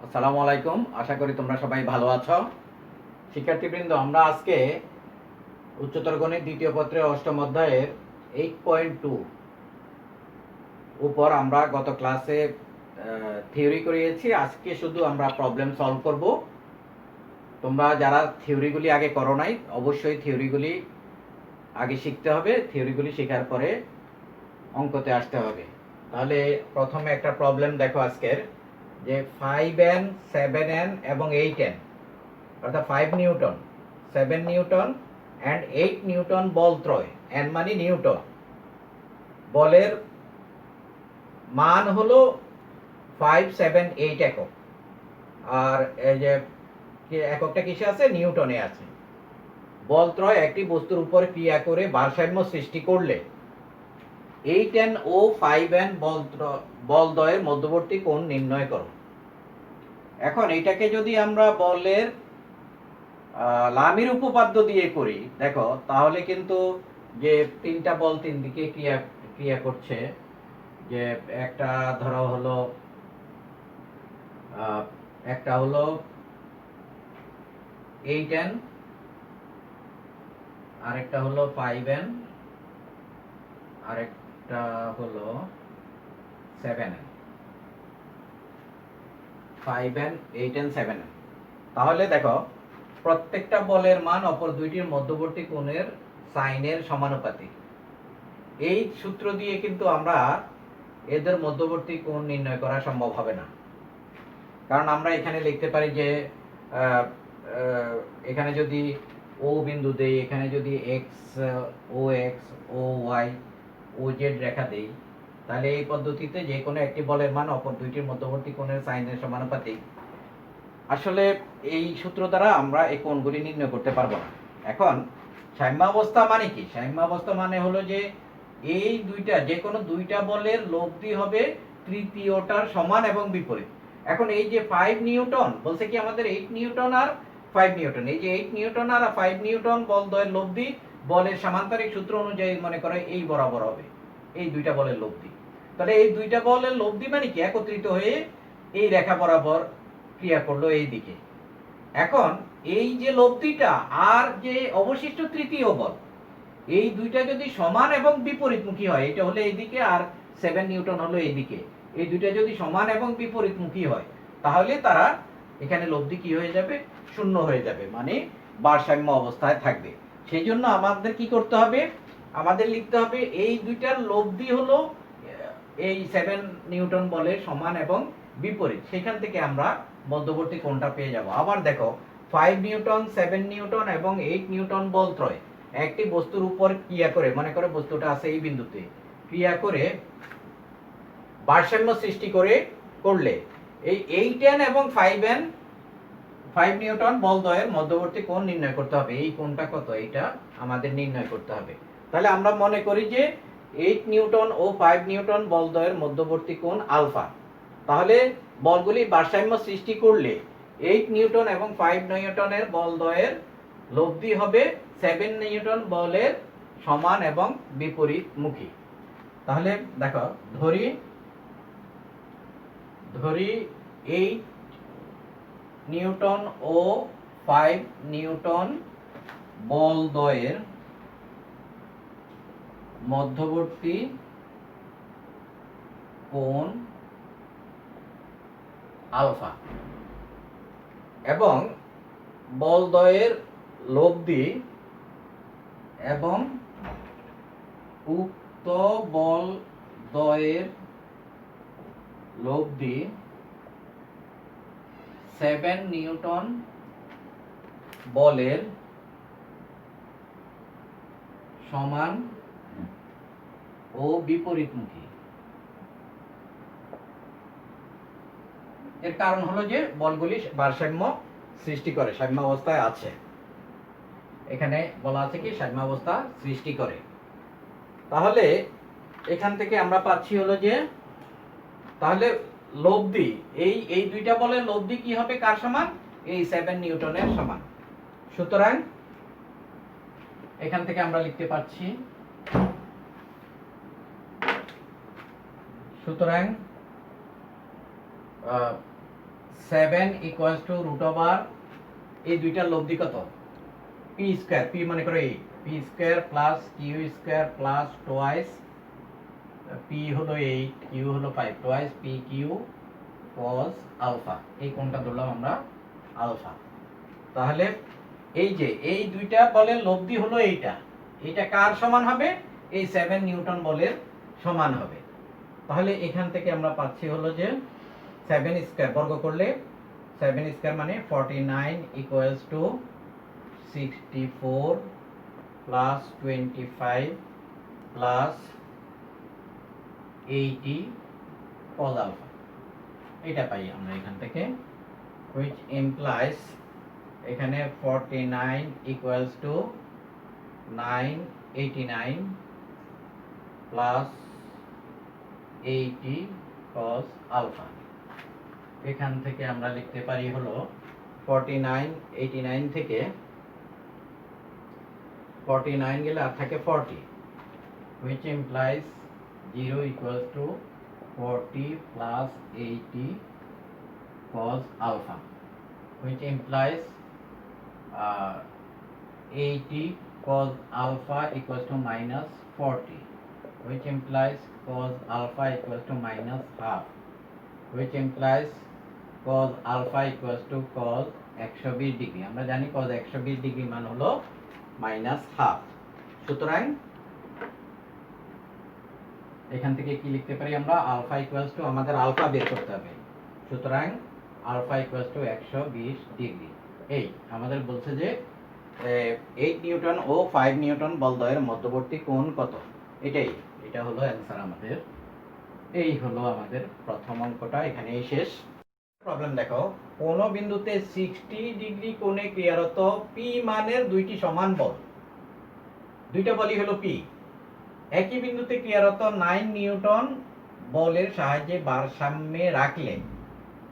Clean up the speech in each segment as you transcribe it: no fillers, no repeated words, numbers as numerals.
আসসালামু আলাইকুম। আশা করি তোমরা সবাই ভালো আছো। শিক্ষার্থীবৃন্দ, আমরা আজকে উচ্চতর গণিত দ্বিতীয় পত্রের অষ্টম অধ্যায়ের 8.2 উপর আমরা গত ক্লাসে থিওরি করিয়েছি। আজকে শুধু আমরা প্রবলেম সলভ করব। তোমরা যারা থিওরিগুলি আগে করো নাই, অবশ্যই থিওরিগুলি আগে শিখতে হবে। থিওরিগুলি শেখার পরে অঙ্কতে আসতে হবে। তাহলে প্রথমে একটা প্রবলেম দেখো আজকের, যে 5n 7n এবং 8n অর্থাৎ 5 নিউটন 7 নিউটন অ্যান্ড 8 নিউটন বল ত্রয়, এন মানে নিউটন, বলের মান হলো 5 7 8 একক। আর এই যে এককটা কিসে আছে? নিউটনে আছে। বল ত্রয় একটি বস্তুর উপর ক্রিয়া করে ভারসাম্য সৃষ্টি করলে 8n ও 5n বলদ্বয়ের মধ্যবর্তী কোণ নির্ণয় করো। এখন এটাকে যদি আমরা বলের লামির উপপাদ্য দিয়ে করি, দেখো তাহলে কিন্তু যে তিনটা বল তিন দিকে ক্রিয়া করছে, যে একটা ধরো হলো একটা হলো 8n, আরেকটা হলো 5n, আরেকটা হলো 7n। 5n 8n 7n। তাহলে দেখো প্রত্যেকটা বলের মান অপর দুইটির মধ্যবর্তী কোণের সাইনের সমানুপাতিক। এই সূত্র দিয়ে কিন্তু আমরা এদের মধ্যবর্তী কোণ নির্ণয় করা সম্ভব হবে না। কারণ আমরা এখানে লিখতে পারি যে এখানে যদি ও বিন্দু দেই, এখানে যদি এক্স ও এক্স ও ওয়াই ও জেড রেখা দেই, তাহলে এই পদ্ধতিতে যে কোনো একটি বলের মান অপর দুইটির মধ্যবর্তী কোণের সাইনের সমানুপাতিক। আসলে এই সূত্র দ্বারা আমরা এই কোণগুলি নির্ণয় করতে পারবো না। এখন সাম্যাবস্থা মানে কি? সাম্যাবস্থা মানে হলো যে এই দুইটা, যে কোনো দুইটা বলের লব্ধি হবে তৃতীয়টার সমান এবং বিপরীত। এখন এই যে 5 নিউটন বলছে কি আমাদের 8 নিউটন আর 5 নিউটন, এই যে 8 নিউটন আর 5 নিউটন বলদ্বয়ের লব্ধি বলের সামান্তরিক সূত্র অনুযায়ী মনে করে এই বরাবর হবে এই দুইটা বলের লব্ধি। তাহলে এই দুইটা বলের লব্ধি মানে কি? একত্রিত হয়ে এই রেখা বরাবর ক্রিয়া করলো এই দিকে। এখন এই যে লব্ধিটা আর যে অবশিষ্ট তৃতীয় বল, এই দুইটা যদি সমান এবং বিপরীতমুখী হয়, এটা হলো এইদিকে আর 7 নিউটন হলো এইদিকে, এই দুইটা যদি সমান এবং বিপরীতমুখী হয়, তাহলে তারা এখানে লব্ধি কি হয়ে যাবে? শূন্য হয়ে যাবে, মানে ভারসাম্য অবস্থায় থাকবে। সেই জন্য আমাদের কি করতে হবে? আমাদের লিখতে হবে এই দুইটার লব্ধি হলো এই 7 নিউটন বলের সমান এবং বিপরীত। সেখান থেকে আমরা মধ্যবর্তী কোণটা পেয়ে যাব। আবার দেখো 5 নিউটন 7 নিউটন এবং 8 নিউটন বল ত্রয় একটি বস্তুর উপর ক্রিয়া করে, মনে করো বস্তুটা আছে এই বিন্দুতে, ক্রিয়া করে ভারসাম্য সৃষ্টি করলে এই 8n এবং 5n 5 নিউটন বলদ্বয়ের মধ্যবর্তী কোণ নির্ণয় করতে হবে। এই কোণটা কত? এটা আমাদের নির্ণয় করতে হবে। তাহলে আমরা মনে করি যে 8 নিউটন ও 5 নিউটন বলদ্বয়ের মধ্যবর্তী কোণ আলফা। তাহলে বলগুলি ভারসাম্য সৃষ্টি করলে 8 নিউটন এবং 5 নিউটনের বলদ্বয়ের লব্ধি হবে 7 নিউটন বলের সমান এবং বিপরীতমুখী। তাহলে দেখো ধরি 8 নিউটন ও 5 নিউটন বলদ্বয়ের মধ্যবর্তী কোণ আলফা এবং বলদ্বয়ের লব্ধি এবং উক্ত বলদ্বয়ের লব্ধি 7 নিউটন বলের সমান ও বিপরীতমুখী। এর কারণ হলো যে বলগুলি ভারসাম্য সৃষ্টি করে, সাম্যাবস্থায় আছে। এখানে বলা আছে কি সাম্যাবস্থা সৃষ্টি করে। তাহলে এখান থেকে আমরা পাচ্ছি হলো যে তাহলে লব্ধি এই দুইটা বলের লব্ধি কি হবে? কার সমান? এই 7 নিউটনের সমান। সুতরাং এখান থেকে আমরা লিখতে পারছি, সুতরাং 7 ইকুয়ালস টু রুট ওভার এই দুইটার লব্ধি কত, পি স্কয়ার, পি মনে করো 8, P square plus Q square plus twice P হলো 8, কিউ হলো 5, twice P Q cos alpha. এই কোণটা ধরলাম আমরা আলফা। তাহলে এই যে এই দুইটা বলের লব্ধি হলো এইটা, এটা কার সমান হবে, এই 7 নিউটন বলের সমান হবে। তাহলে এখান থেকে আমরা পাচ্ছি হলো যে 7 স্কয়ার বর্গ করলে 7 স্কয়ার মানে 49 equals to 64 plus 25 plus 80 cos alpha. এটা পাই আমরা এখান থেকে, which implies এখানে 49 equals to 989 plus 80 cos alpha। এখান থেকে আমরা লিখতে পারি হলো 49 89 থেকে 49 গেলে আর থাকে 40, which implies 0 equals to 40 plus 80 cos alpha, which implies 80 cos alpha equals to minus 40, which implies cos alpha equals to minus half, which implies cos alpha equals to cos 120 degree. আমরা জানি cos 120 ডিগ্রি মান হলো minus half। সুতরাং এখান থেকে কি লিখতে পারি আমরা, আলফা ইকুয়ালস টু, আমাদের আলফা বের করতে হবে, সুতরাং আলফা ইকুয়ালস টু 120 ডিগ্রি। এই আমাদের বলছে যে 8 নিউটন ও 5 নিউটন বলদ্বয়ের মধ্যবর্তী কোণ কত, এটা হলো অ্যান্সার আমাদের। এই হলো আমাদের প্রথম অঙ্কটা, এখানেই শেষ। প্রবলেম দেখো, কোন বিন্দুতে 60 ডিগ্রি কোণে ক্রিয়ারত পি মানের দুইটি সমান বল, দুইটা বলই হলো পি, একই বিন্দুতে ক্রিয়ারত 9 নিউটন বলের সাহায্যে ভারসাম্যে রাখলে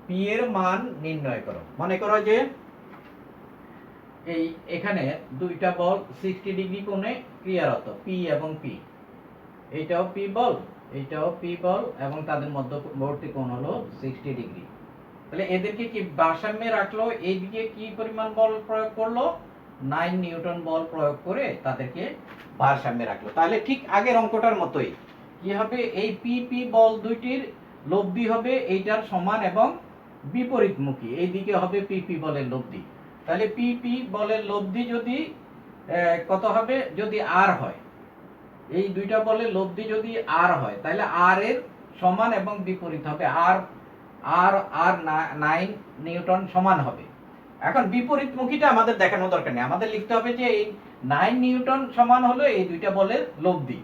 পি এর মান নির্ণয় করো। মনে করো যে এই এখানে দুইটা বল 60 ডিগ্রি কোণে ক্রিয়ারত, পি এবং পি, এইটাও পি বল, এইটাও পি বল, এবং তাদের মধ্যবর্তী কোণ হলো 60 ডিগ্রি। তাহলে এদেরকে কি ভারসাম্যে রাখলো, এইদিকে কি পরিমাণ বল প্রয়োগ করলো, 9 নিউটন বল প্রয়োগ করে তাদেরকে ভারসাম্যে রাখলো। তাহলে ঠিক আগের অঙ্কটার মতোই কি হবে, এই পি পি বল দুইটির লব্ধি হবে এইটার সমান এবং বিপরীতমুখী, এইদিকে হবে পি পি বলের লব্ধি। তাহলে পি পি বলের লব্ধি যদি কত হবে, যদি আর হয়, এই দুইটা বলের লব্ধি যদি আর হয়, তাহলে আর এর সমান এবং বিপরীত হবে, আর আর আর 9 নিউটন সমান হবে। এখন বিপরীতমুখীটা আমাদের দেখানো দরকার নেই, আমাদের লিখতে হবে যে এই 9 নিউটন সমান হলো এই দুইটা বলের লব্ধি।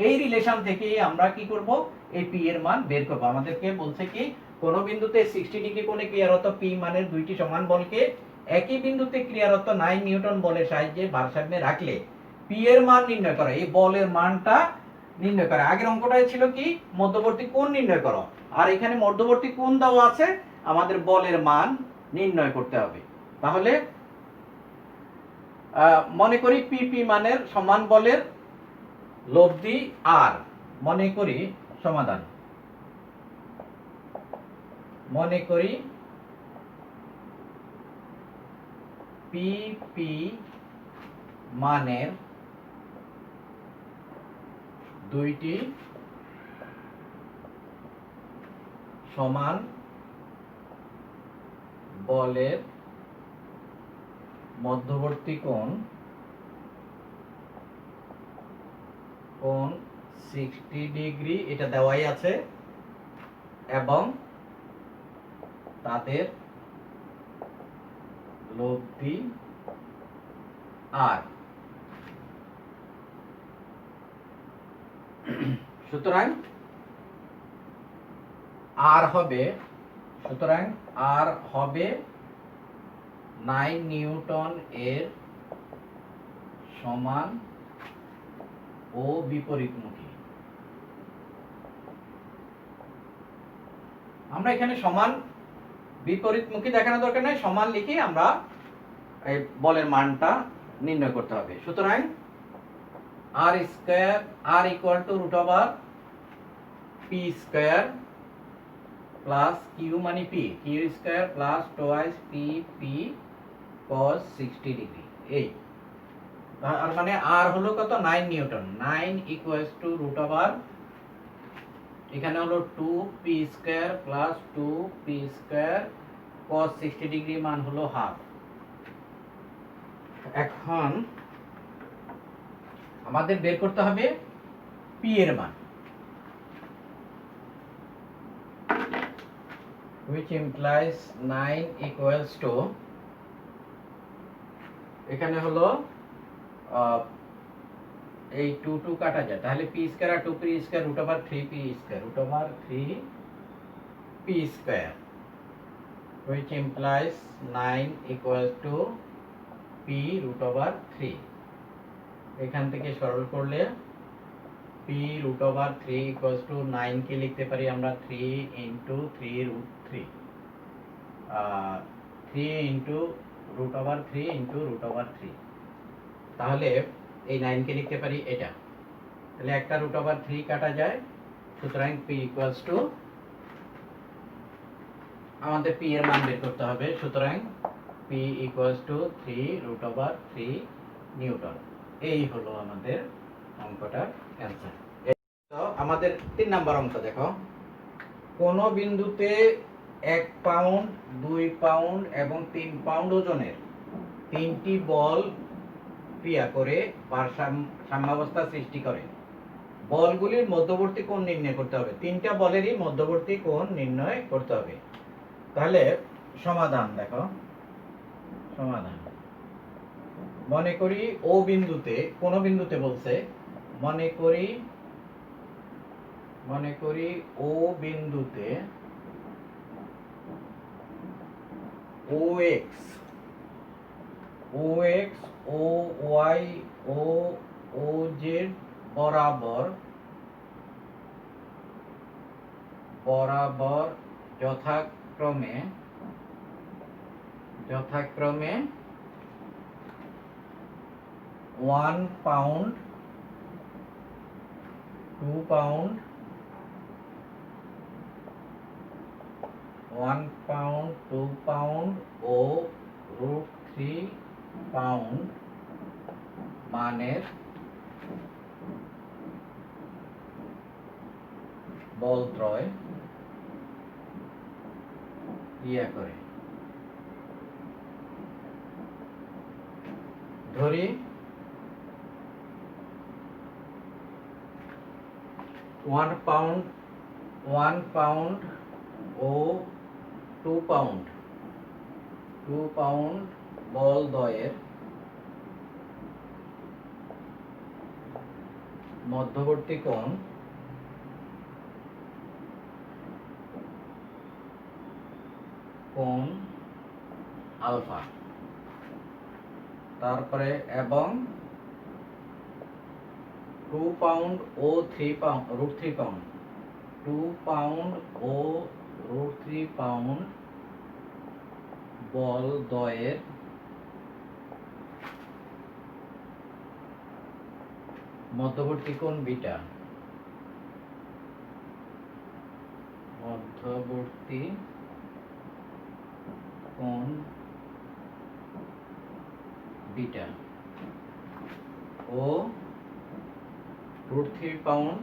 এই রিলেশন থেকে আমরা কি করব, এই পি এর মান বের করব। আমাদেরকে বলছে কি, কোন বিন্দুতে 60 ডিগ্রি কোণে ক্রিয়ারত পি মানের দুইটি সমান বলকে একই বিন্দুতে ক্রিয়ারত 9 নিউটন বলের সাহায্যে ভারসাম্যে রাখলে পি এর মান নির্ণয় করো। এই বলের মানটা নির্ণয় করো। আগের অঙ্কটায় ছিল কি, মধ্যবর্তী কোণ নির্ণয় করো, আর এখানে মধ্যবর্তী কোণ দেওয়া আছে, আমাদের বলের মান নির্ণয় করতে হবে। তাহলে মনে করি পি পি মানের সমান বলের লব্ধি আর, মনে করি সমাধান, মনে করি পি পি মানের দুইটি সমান বলের মধ্যবর্তী কোণ 60 ডিগ্রি, এটা দেওয়াই আছে, এবং তাদের লব্ধি আর। সুতরাং আর হবে, সুতরাং আর হবে 9 নিউটন এর সমান ও বিপরীতমুখী। আমরা এখানে সমান বিপরীতমুখী দেখানো দরকার নাই, সমান লিখে আমরা এই বলের মানটা নির্ণয় করতে হবে। সুতরাং R square, R equal to root over p square plus q মানে p, q square plus twice p p cos 60 degree. এই আর মানে আর হলো কত 9 newton, 9 equals to root over এখানে হলো 2 P square plus 2 P square cos 60 degree মান হলো half. এখন আমাদের বের করতে হবে পি এর মান, which implies 9 equals to এখানে হলো এই 2 2 কাটা যায়, তাহলে পি স্কয়ার আর 2 P square root over 3 P square, root over 3 P square, which implies 9 equals to p root over 3। এখান থেকে সরল করলে p root over 3 equals to 9 কে লিখতে পারি আমরা 3 into 3 root 3, 3 into root over 3 into root over 3, তাহলে এই 9 কে লিখতে পারি এটা, তাহলে একটা root over 3 কাটা যায়, সুতরাং p equals to আমাদের p এর মান বের করতে হবে, সুতরাং p equals to 3 root over 3 Newton. এই হলো আমাদের অঙ্কটার অ্যান্সার। তো আমাদের 3 নাম্বার অঙ্ক দেখো, কোন বিন্দুতে 1 পাউন্ড 2 পাউন্ড এবং 3 পাউন্ড ওজনের 3টি বল ক্রিয়া করে সাম্যাবস্থা সৃষ্টি করে, বলগুলির মধ্যবর্তী কোণ নির্ণয় করতে হবে। 3টা বলেরই মধ্যবর্তী কোণ নির্ণয় করতে হবে। তাহলে সমাধান দেখো, সমাধান মনে করি ও বিন্দুতে, কোন বিন্দুতে বলছে, মনে করি ও বিন্দুতে ও এক্স ও ওয়াই ও জেড বরাবর যথাক্রমে 1 পাউন্ড 2 পাউন্ড 1 পাউন্ড 2 পাউন্ড ও √3 পাউন্ড মানের বলত্রয় ক্রিয়া করে। ধরি 1 পাউন্ড ও 2 পাউন্ড বল দ্বয়ের মধ্যবর্তী কোণ আলফা, তারপরে এবং 2 পাউন্ড ও 3 পাউন্ড √3 পাউন্ড 2 পাউন্ড ও √3 পাউন্ড বল দ্বয়ের মধ্যবর্তী কোণ বিটা, মধ্যবর্তী কোণ বিটা ও √3 পাউন্ড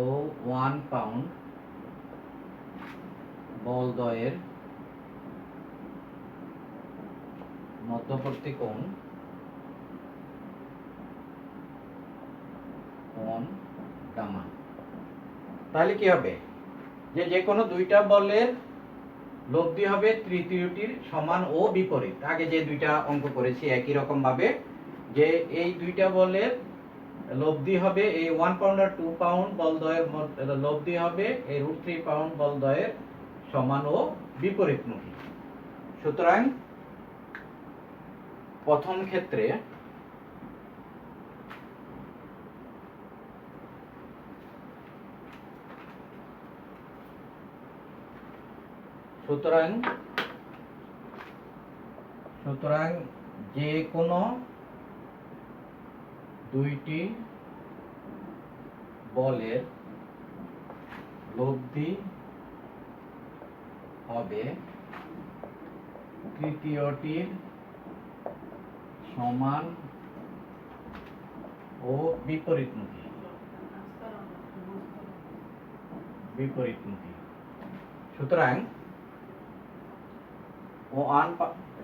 ও 1 পাউন্ড বল দ্বয়ের মধ্যবর্তী কোণ গামা। তাহলে কি হবে, যে কোনো দুইটা বলের লব্ধি হবে তৃতীয়টির সমান ও বিপরীত। আগে যে দুইটা অঙ্ক করেছি একই রকম ভাবে, যে এই দুইটা বলের লব্ধি হবে এই 1 পাউন্ড আর 2 পাউন্ড বলদ্বয়ের লব্ধি হবে এই √3 পাউন্ড বলদ্বয়ের সমান ও বিপরীতমুখী। সুতরাং প্রথম ক্ষেত্রে সুতরাং যে কোনো দুইটি বলের লব্ধি হবে তৃতীয়টির সমান ও বিপরীতমুখী। সুতরাং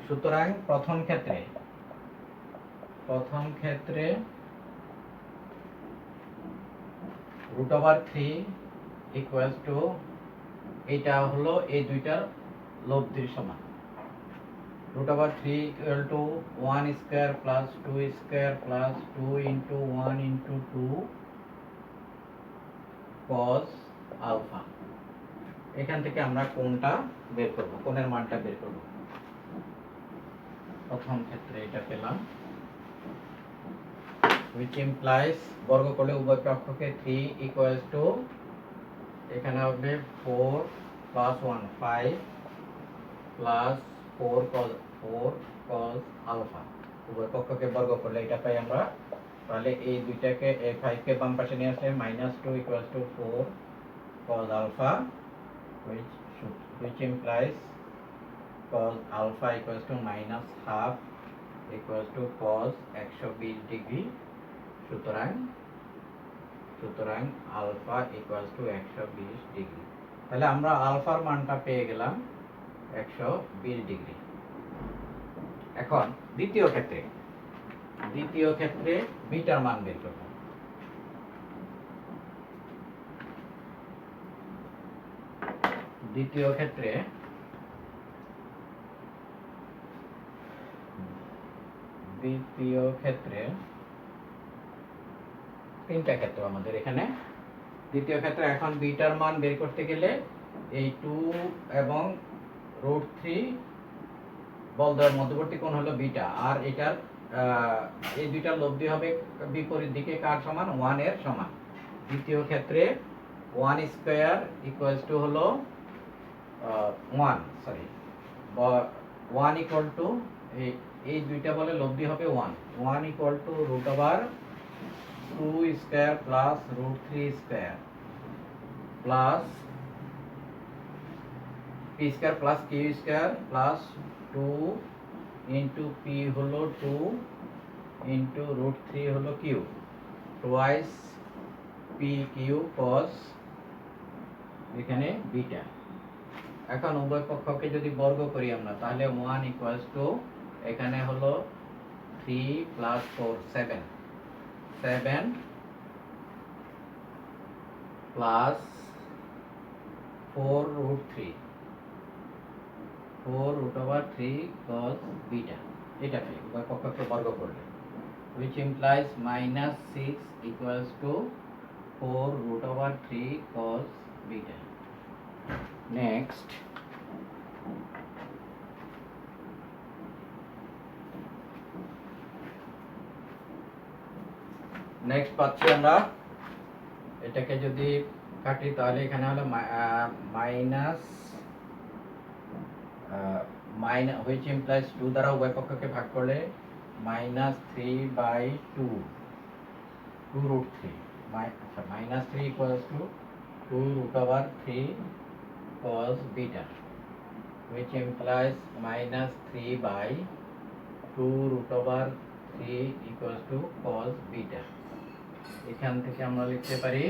সুতরাং প্রথম ক্ষেত্রে √3 ইকুয়ালস টু, এটা হলো এই দুইটার লব্ধির সমান। √3 equal to 1 square plus 2 square plus 2 into 1 into 2 cos alpha. এখান থেকে আমরা কোণটা বের করব, কোণের মানটা বের করব। প্রথম ক্ষেত্রে এটা পেলাম, which implies বর্গ করলে উভয় পক্ষকে 3 ইকুয়ালস টু, এখানে হবে 4 প্লাস 1 5 প্লাস 4 cos আলফা। উভয় পক্ষকে বর্গ করলে এটা পাই আমরা। তাহলে এই দুইটাকে, এই 5 কে বাম পাশে নিয়ে আসলে -2 equals to 4 cos alpha, which implies cos alpha equals to -half equals to cos 120 degree. সুতরাং আলফা ইকুয়ালস টু 120 ডিগ্রি। তাহলে আমরা আলফার মানটা পেয়ে গেলাম 120 ডিগ্রি। এখন দ্বিতীয় ক্ষেত্রে বিটার মান বের করব। দ্বিতীয় ক্ষেত্রে তিনটা ক্ষেত্র আমাদের এখানে। দ্বিতীয় ক্ষেত্রে এখন বিটার মান বের করতে গেলে এই 2 এবং √3 বল দেওয়ার মধ্যবর্তী কোণ হলো বিটা, আর এটার এই দুইটার লব্ধি হবে বিপরীত দিকে কার সমান? 1 এর সমান। দ্বিতীয় ক্ষেত্রে 1 স্কয়ার ইকুয়ালস টু হলো 1 ইকুয়াল টু, এই দুইটা বলে লব্ধি হবে 1 equal to √2 square plus √3 square plus p square plus q square plus 2 into p হলো 2 ইন্টু √3 হলো q, টুয়াইস pq cos এখানে বিটা। এখন উভয় পক্ষকে যদি বর্গ করি আমরা, তাহলে 1 ইকুয়ালস টু, এখানে হলো 3 প্লাস 4 7 প্লাস 4 √3 cos বিটা। এটা কি উভয় পক্ষকে বর্গ করলে, which implies -6 equals to 4 √3 cos beta. Next পাচ্ছি আমরা, এটাকে যদি কাটি তাহলে এখানে হলো which implies 2 দ্বারা উভয় পক্ষকে ভাগ করলে -3/2 √3 -3 equals to 2 cos beta, which implies -3/2 equals to cos beta। এখান থেকে আমরা লিখতে পারি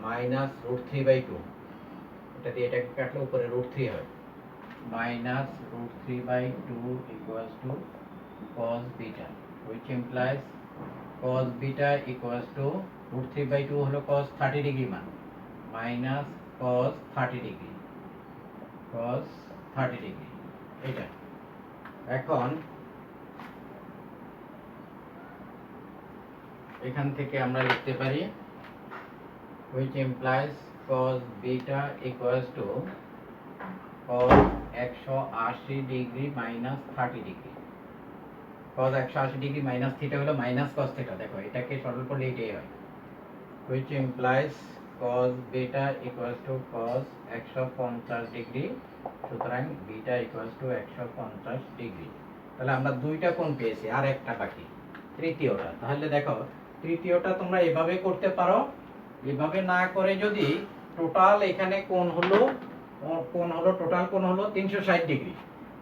-√3/2, এটা দিয়ে এটাকে কাটলে উপরে √3 হয়, -√3/2 equals to cos beta, which implies cos beta equals to √3/2 হলো cos 30 ডিগ্রি মান, মাইনাস cos 30 ডিগ্রি, এটা। এখন এখান থেকে আমরা লিখতে পারি which implies cos beta equals to cos 180 degree minus 30 degree. cos 180 degree minus theta হলো মাইনাস cos থিটা, দেখো এটাকে সরল করলে এটাই হয়, which implies cos beta equals to cos 150 degree. সুতরাং বিটা equals to 150 ডিগ্রি। তাহলে আমরা দুইটা কোণ পেয়েছি, আর একটা বাকি তৃতীয়টা। তাহলে দেখো তৃতীয়টা তোমরা এভাবে করতে পারো, এভাবে না করে যদি টোটাল এখানে কোণ হলো টোটাল কোণ হলো 360 ডিগ্রি,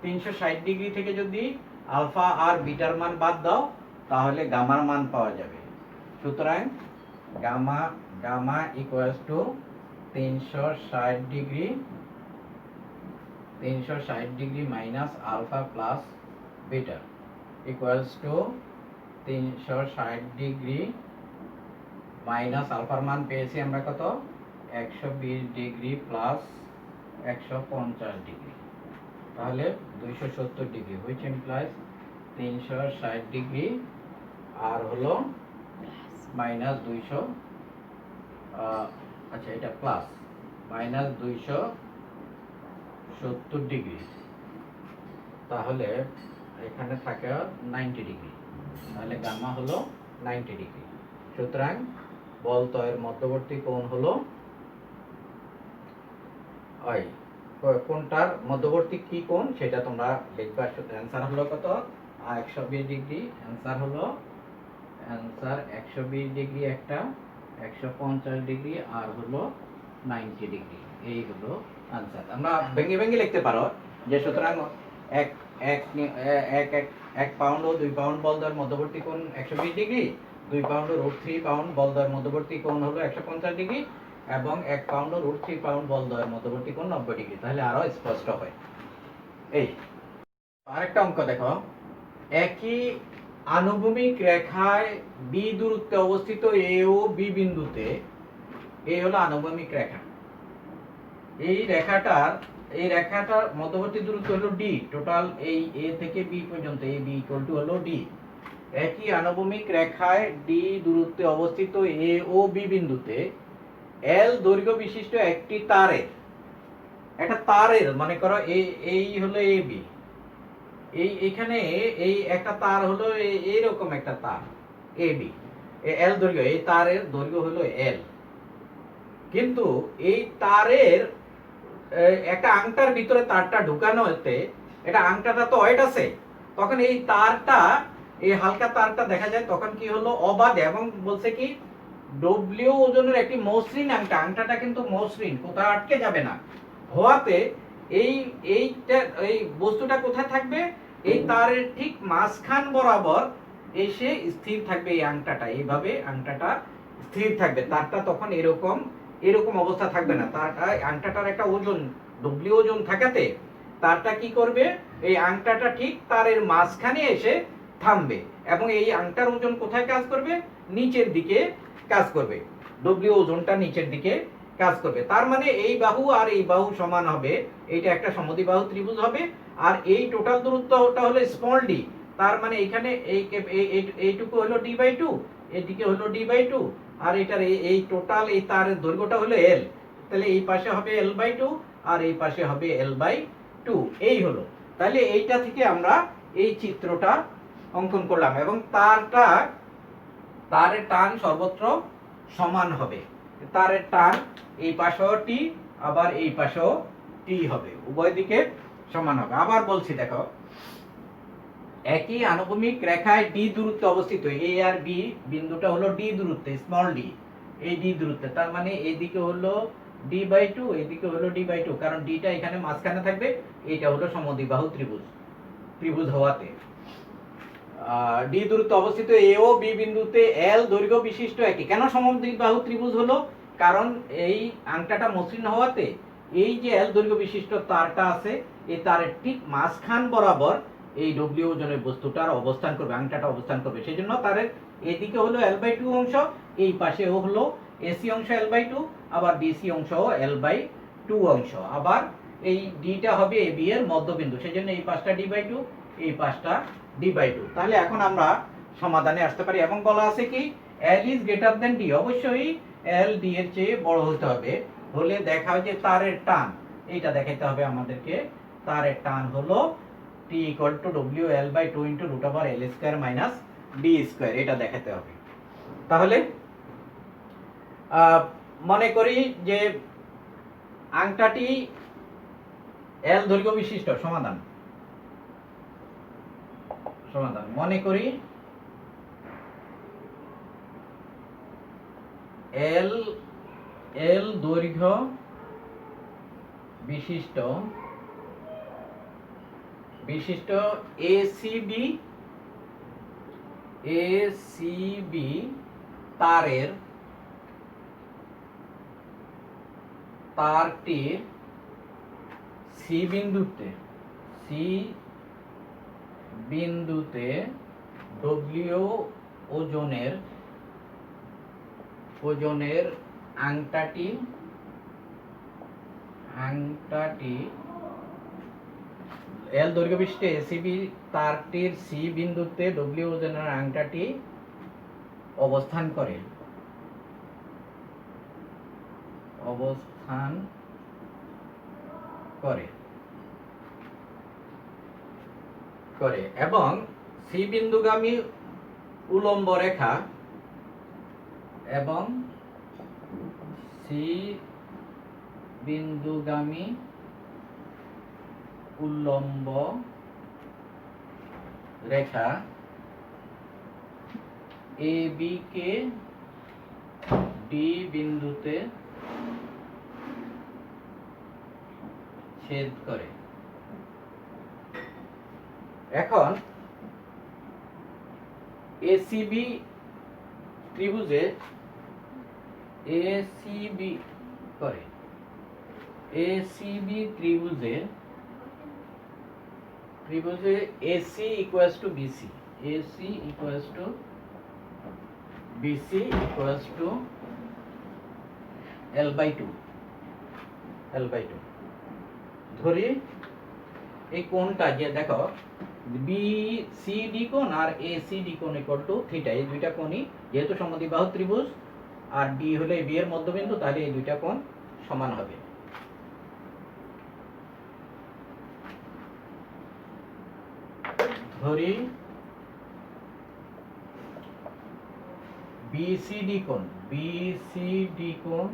360 ডিগ্রি থেকে যদি আলফা আর বিটার মান বাদ দাও তাহলে গামার মান পাওয়া যাবে। সুতরাং gamma gamma equals to 360 degree, 360 degree minus alpha plus beta equals to 360 degree minus আলফার মান পেয়েছি আমরা কত 120 ডিগ্রি প্লাস 150 ডিগ্রি, তাহলে 270 ডিগ্রি, হুইচ ইমপ্লাইজ 360 ডিগ্রি আর হলো মাইনাস 200, আচ্ছা এটা প্লাস মাইনাস 270 ডিগ্রি, তাহলে এখানে থাকে 90 ডিগ্রি, তাহলে গামা হলো 90 ডিগ্রি। সুতরাং বলতয়ের মধ্যবর্তী কোণ হলো কোণটার মধ্যবর্তী কি কোণ সেটা তোমরা লিখবা। অ্যান্সার হলো কত 120 ডিগ্রি, অ্যান্সার 120 ডিগ্রি একটা, 150 ডিগ্রি আর হলো 90 ডিগ্রি, এই হলো আনসার। আমরা ভেঙে ভেঙে লিখতে পারো যে সুতরাং এক এক এক এক পাউন্ড ও 2 পাউন্ড বলদয়ের মধ্যবর্তী কোণ 120 ডিগ্রি, 2 পাউন্ড ও √3 পাউন্ড বলদয়ের মধ্যবর্তী কোণ হলো 150 ডিগ্রি এবং 1 পাউন্ড ও √3 পাউন্ড বলদয়ের মধ্যবর্তী কোণ 90 ডিগ্রি, তাহলে আরো স্পষ্ট হয়। এই আরেকটা অঙ্ক দেখো, একই আনুভূমিক রেখায় বি দূরত্বে অবস্থিত এ ও বি বিন্দুতে, এ হলো আনুভূমিক রেখা, এই রেখাটার মধ্যবর্তী দূরত্ব হলো ডি, টোটাল এই এ থেকে বি পর্যন্ত এ বি ইকুয়াল টু হলো ডি। একই আনুভূমিক রেখায় ডি দূরত্বে অবস্থিত এ ও বি বিন্দুতে এল দৈর্ঘ্য বিশিষ্ট একটি তারের মনে করো এই হলো এ বি, এইখানে এই একটা তার হলো এইরকম একটা তার এ বি, এল দৈর্ঘ্য, এই তারের দৈর্ঘ্য হলো এল, কিন্তু এই তারের একটা আংটার ভিতরে তারটা ঢুকানো হতে, এটা আংটাটা তো ওয়েট আছে, তখন এই তারটা এই হালকা তারটা দেখা যায় তখন কি হলো অবাধে, এবং বলছে কি ডব্লিউ ওজনের একটি মসৃণ আংটাটা কিন্তু মসৃণ, কোথাও আটকে যাবে না হওয়াতে এই বস্তুটা কোথায় থাকবে, এই তারের ঠিক মাঝখান বরাবর এসে স্থির থাকবে, এই আংটাটা এইভাবে আংটাটা স্থির থাকবে, তারটা তখন এরকম অবস্থা থাকবে না, তারটা আংটাটার একটা ওজন ডব্লিউ ওজন থাকাতে তারটা কি করবে, এই আংটাটা ঠিক তারের মাঝখানে এসে থামবে এবং এই আংটার ওজন কোথায় কাজ করবে, নিচের দিকে কাজ করবে, ডব্লিউ ওজনটা নিচের দিকে কাজ করবে। তার মানে এই বাহু আর এই বাহু সমান হবে, এইটা একটা সমদ্বিবাহু ত্রিভুজ হবে, আর এই টোটাল দূরত্বটা হলো স্মল ডি, তার মানে এখানে এইটুকু হলো d/2, এদিকে হলো d/2, আর এটার এই টোটাল এই তারের দৈর্ঘ্যটা হলো এল, তাহলে এই পাশে হবে l/2 আর এই পাশে হবে l/2, এই হলো। তাহলে এইটা থেকে আমরা এই চিত্রটা অঙ্কন করলাম এবং তারের টান সর্বত্র সমান হবে, তারের টান এই পাশেও টি আবার এই পাশেও টি হবে, উভয় দিকে সমান হবে। আবার বলছি দেখো, একই আনুভূমিক রেখায় ডি দূরত্বে অবস্থিত এ আর বি বিন্দুটা হলো ডি দূরত্বে, স্মল ডি, এই ডি দূরত্বে, তার মানে এইদিকে হলো d/2, এইদিকে হলো d/2, কারণ ডিটা এখানে মাঝখানে থাকবে, এইটা হলো সমদ্বিবাহু ত্রিভুজ হওয়াতে ডি দূরত্বে অবস্থিত এ ও বি বিন্দুতে এল দৈর্ঘ্য বিশিষ্ট একটি, কেন সমদ্বিবাহু ত্রিভুজ হলো, কারণ এই আংটাটা মসৃণ হওয়াতে এই যে এল দৈর্ঘ্য বিশিষ্ট তারটা আছে, এই তারের ঠিক মাঝখান বরাবর এই ডব্লিউ ওজনের বস্তুটার অবস্থান করবে, আংটাটা অবস্থান করবে, সেই জন্য তারের এদিকে হলো l/2 অংশ, এই পাশেও হলো এসি অংশ l/2, আবার বিসি অংশও l/2 অংশ, আবার এই ডিটা হবে এ বি এর মধ্যবিন্দু, সেই জন্য এই পাশটা d/2, এই পাশটা d/2। তাহলে এখন আমরা সমাধানে আসতে পারি এবং বলা আছে কি l is greater than d, অবশ্যই l d এর চেয়ে বড় হতে হবে, হলে দেখা হয় যে তারের টান, এইটা দেখাইতে হবে আমাদেরকে, তারের টান হলো t equal to w l/2 into root over l square minus d square, এটা দেখাতে হবে। তাহলে মনে করি যে আংটাটি l দৈর্ঘ্য বিশিষ্ট, সমাধান মনে করি l এল দৈর্ঘ্য বিশিষ্ট এসিবি তারটির সি বিন্দুতে ডব্লিউ ওজনের আংটাটি এল দৈর্ঘ্য বিশিষ্ট এসিবি তারটির সি বিন্দুতে ডব্লিউ ওজনের আংটাটি অবস্থান করে এবং সি বিন্দুগামী উলম্ব রেখা এবি কে ডি বিন্দুতে ছেদ করে। এখন ACB ত্রিভুজে AC equals to BC equals to L/2 ধরি এই কোণটা যে দেখো BCD কোণ আর ACD কোণ ইকুয়াল টু থিটা, এই দুইটা কোণই যেহেতু সমদ্বিবাহু ত্রিভুজ আর D হলো AB এর মধ্যবিন্দু, তাহলে এই দুইটা কোণ সমান হবে। ধরি BCD কোণ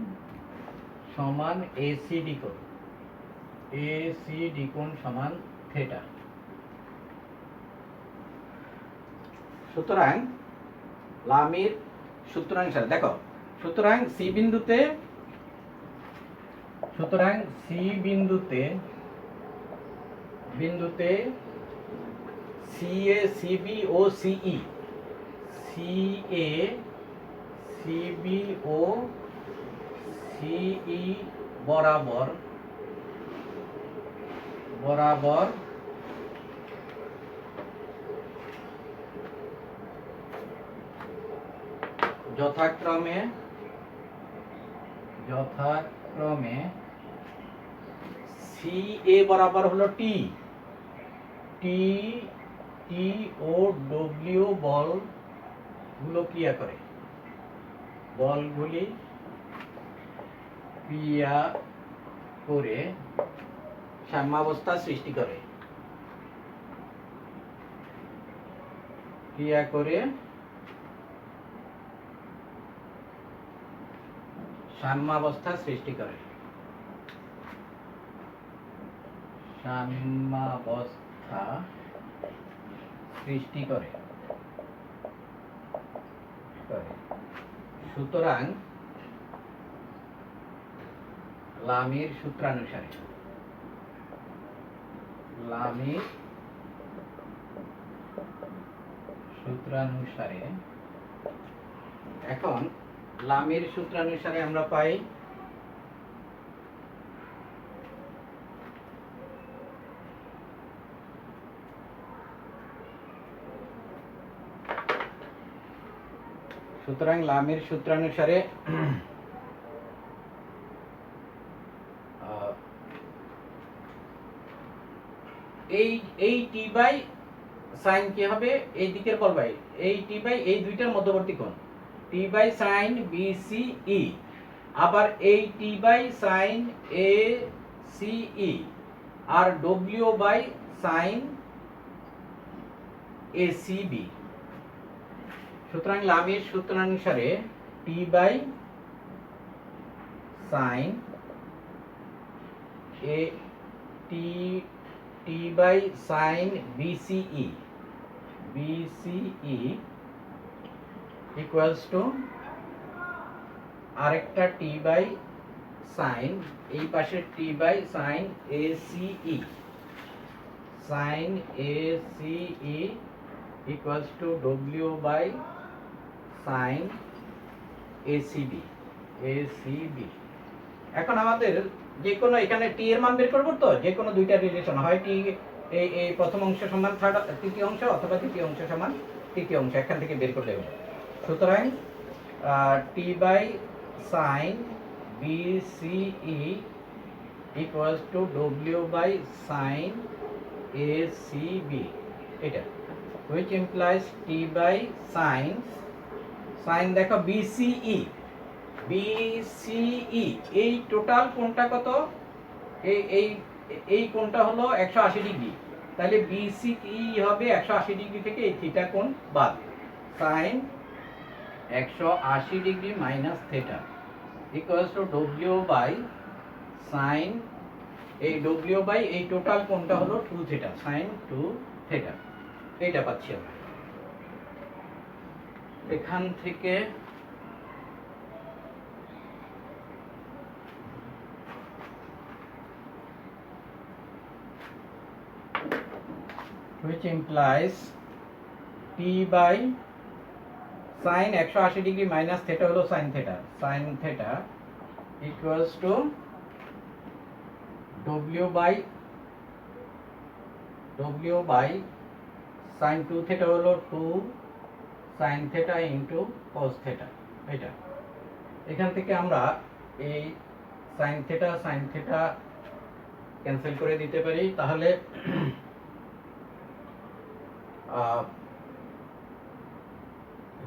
সমান ACD কোণ সমান থিটা। সুতরাং লামির সূত্রানুসারে দেখো, সুতরাং সি বিন্দুতে CA CB ও CE বরাবর যথাক্রমে CA বরাবর হলো T ও W বলগুলো ক্রিয়া করে সাম্যাবস্থা সৃষ্টি করে। সাম্যাবস্থা সৃষ্টি করে। সুতরাং লামির সূত্রানুসারে এখন লামির সূত্রানুসারে আমরা পাই সুতরাং লামির সূত্রানুসারে এই টি বাই সাইন কি হবে, এই দিকের বল বাই এই টি বাই এই দুইটার মধ্যবর্তী কোণ টি বাই সাইন BCE, আবার এই টি বাই সাইন ACE আর W বাই সাইন ACB। সুতরাং লামির সূত্রানুসারে T by sine BCE equals to আরেকটা টি বাই সাইন এই পাশে T by sine A C E, sine A C E equals to W by sine ACB, ACB. এখন আমাদের যে কোনো এখানে টি এর মান বের করবো, তো যে কোনো দুইটা রিলেশন হয় টি এই প্রথম অংশ সমান তৃতীয় অংশ অথবা তৃতীয় অংশ সমান তৃতীয় অংশ, এখান থেকে বের করলে হবে। সুতরাং T by sine B C E equals to W by sine A C B, এটা which implies T by sine, sine দেখো বিসিই, বিসিই এই টোটাল কোণটা কত, এই এই এই কোণটা হলো 180 ডিগ্রি, তাহলে বিসিই হবে 180 ডিগ্রি থেকে এই থিটা কোণ বাদ, sine 180 degree minus theta equals to W by sine, এই ডব্লিউ বাই এই টোটাল কোণটা হলো 2 থিটা, সাইন 2 থিটা, এইটা পাচ্ছি আমরা। এখান থেকে which implies t by sin 180 degree minus theta হলো sin theta, sin theta equals to w by sin 2 theta হলো 2 sin theta into cos theta, এটা এখান থেকে আমরা এই sin থিটা ক্যান্সেল করে দিতে পারি, তাহলে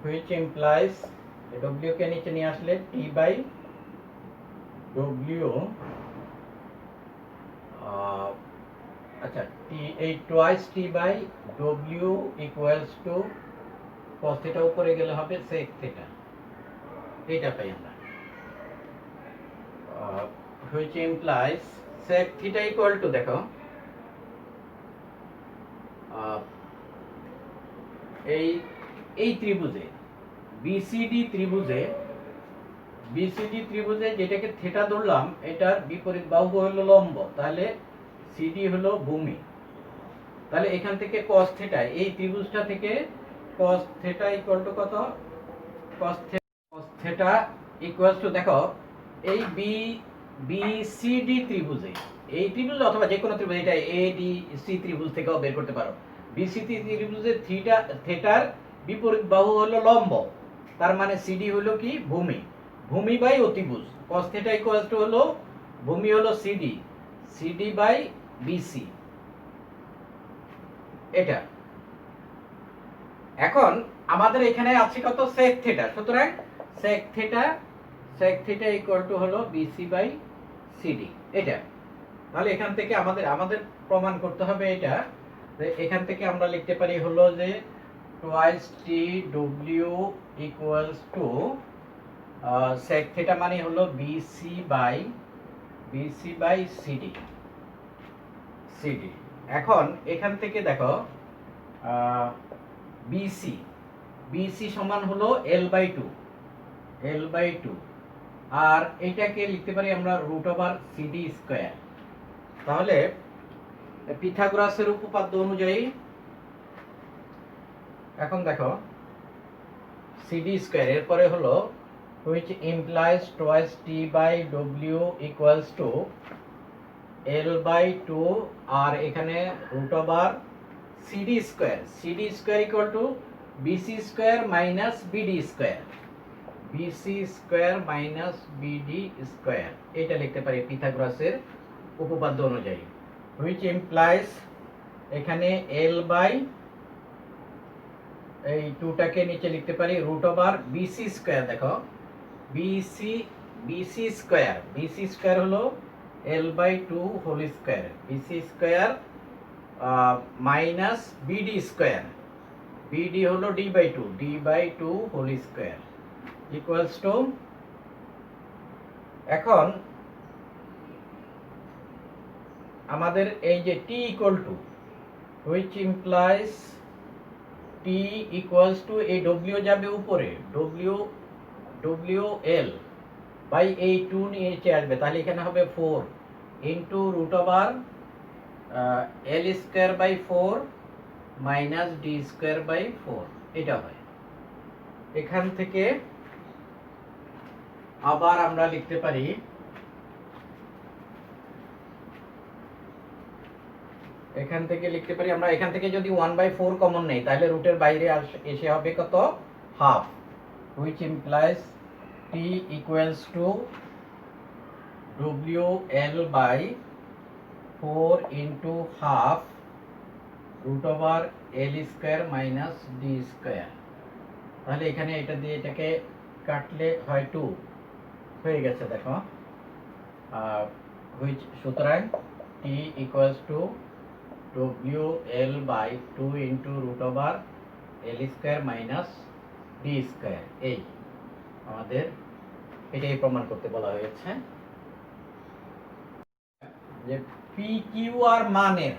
which implies w কে নিচে নিয়ে আসলে t by w, আচ্ছা এই twice t by w equals to cos theta উপরে গেলে হবে sec থিটা, এটা পাই আমরা, which implies sec theta equal to দেখো এই ত্রিভুজে বিসিডি ত্রিভুজে যেটাকে থিটা ধরলাম, এটার বিপরীত বাহু হলো লম্ব, তাহলে সিডি হলো ভূমি, তাহলে এখান থেকে cos থিটা, এই ত্রিভুজটা থেকে cos থিটা ইকুয়াল টু কত, cos থিটা ইকুয়ালস টু দেখো এই বিসিডি ত্রিভুজে, এই ত্রিভুজ অথবা যে কোনো ত্রিভুজ, এটা এডিসি ত্রিভুজ থেকেও বের করতে পারো, বিসিডি ত্রিভুজে থিটার বিপরীত বাহু হলো লম্ব, তার মানে সিডি হলো কি ভূমি বাই অতিভুজ, cos থিটা ইকুয়ালস টু হলো ভূমি হলো সিডি বাই বিসি, এটা। এখন আমাদের এখানে আছে কত, sec থিটা, সুতরাং sec থিটা ইকুয়াল টু হলো বিসি বাই সিডি, এটা। তাহলে এখান থেকে আমাদের প্রমাণ করতে হবে এটা, এখান থেকে আমরা লিখতে পারি হলো যে twice t w equals to sec theta মানে হলো বিসি বাই সিডি। এখন এখান থেকে দেখো বিসি সমান হলো l বাই 2, আর এটাকে লিখতে পারি আমরা রুট ওভার সিডি স্কয়ার। তাহলে পিথাগোরাসের উপপাদ্য অনুযায়ী এখন দেখো সিডি স্কয়ার, এরপরে হলো which implies twice t by w equals to l by 2, আর এখানে root over CD square equal to BC square minus BD square, এটা লিখতে পারি পিথাগোরাসের উপপাদ্য অনুযায়ী, which implies এখানে l বাই এই 2টাকে নিচে লিখতে পারি রুট ওভার বিসি স্কয়ার, দেখো বিসি স্কয়ার হলো l by 2 whole square, BC square minus BD হলো D by 2 whole square equals to, এখন আমাদের এই যে t equal to which implies t equals to এই w যাবে উপরে, w l বাই এই 2 নিচে আসবে, তাহলে এখানে হবে 4 into root over L square by 4 minus D square by 4, এটা হয়। এখান থেকে আবার আমরা লিখতে পারি, আমরা এখান থেকে যদি 1/4 কমন নেই তাহলে রুটের বাইরে এসে হবে কত, half, which implies t equals to wl by 4 into half root over l square minus d square। তাহলে এখানে এটা দিয়ে এটাকে কাটলে হয় 2 হয়ে গেছে, দেখো, which সুতরাং t equals to wl by 2 into root over l square minus d square, এই আমাদের এটাই প্রমাণ করতে বলা হয়েছে যে পি কিউ আর মানের,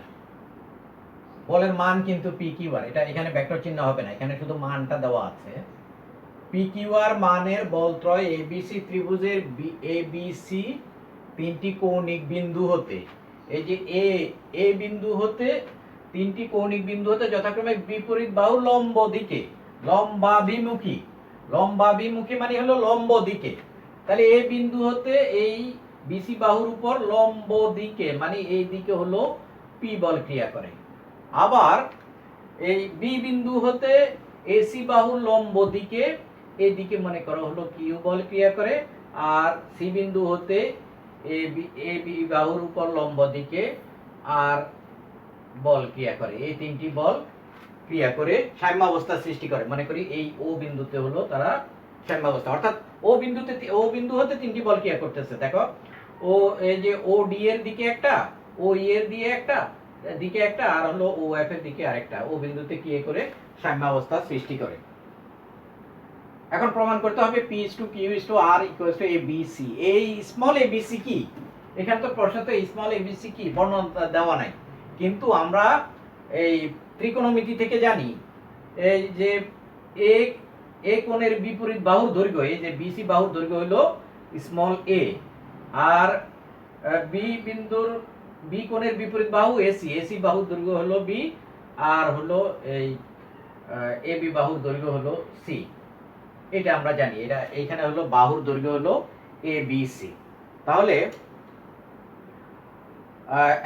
বলের মান কিন্তু পি কিউ আর, এটা এখানে ভেক্টর চিহ্ন হবে না, এখানে শুধু মানটা দেওয়া আছে। পি কিউ আর মানের বলত্রয় এবিসি ত্রিভুজের এবিসি তিনটি কৌণিক বিন্দু হতে, এই যে এ বিন্দু হতে তিনটি কৌণিক বিন্দু হতে যথাক্রমে বিপরীত বাহু লম্ব দিকে, লম্বাভিমুখী মানে হলো লম্ব দিকে, তাহলে এ বিন্দু হতে এই বিসি বাহুর উপর লম্ব দিকে মানে এই দিকে হলো পি বল ক্রিয়া করে। আবার এই বি বিন্দু হতে এসি বাহুর লম্ব দিকে, এই দিকে মনে করো হলো কিউ বল ক্রিয়া করে, আর সি বিন্দু হতে এ বি বাহুর উপর লম্ব দিকে আর বল ক্রিয়া করে, এই তিনটি বল ক্রিয়া করে সাম্যাবস্থা সৃষ্টি করে। মনে করি এই ও বিন্দুতে হলো তারা সাম্যাবস্থা, অর্থাৎ ও বিন্দু হতে তিনটি বল ক্রিয়া করতেছে, দেখো, ও এই যে ও ডি এর দিকে একটা, ও ই এর দিকে একটা আর হলো ও এফ এর দিকে আরেকটা, ও বিন্দুতে কি করে সাম্যাবস্থা সৃষ্টি করে। এখন প্রমাণ করতে হবে P is to Q is to R equals to ABC. এই স্মল এবিসি কি, এখানে তো প্রশ্নতে স্মল এবিসি কি বর্ণনা দেওয়া নাই, কিন্তু আমরা এই ত্রিকোণমিতি থেকে জানি এই যে এ কোণের বিপরীত বাহুর দৈর্ঘ্য, এই যে বিসি বাহুর দৈর্ঘ্য হলো স্মল এ, আর বি কোণের বিপরীত বাহু এসি বাহুর দৈর্ঘ্য হলো বি, আর হলো এই এ বি বাহুর দৈর্ঘ্য হলো সি, এটা আমরা জানি। এটা এইখানে হলো বাহুর দৈর্ঘ্য হলো এ বি সি। তাহলে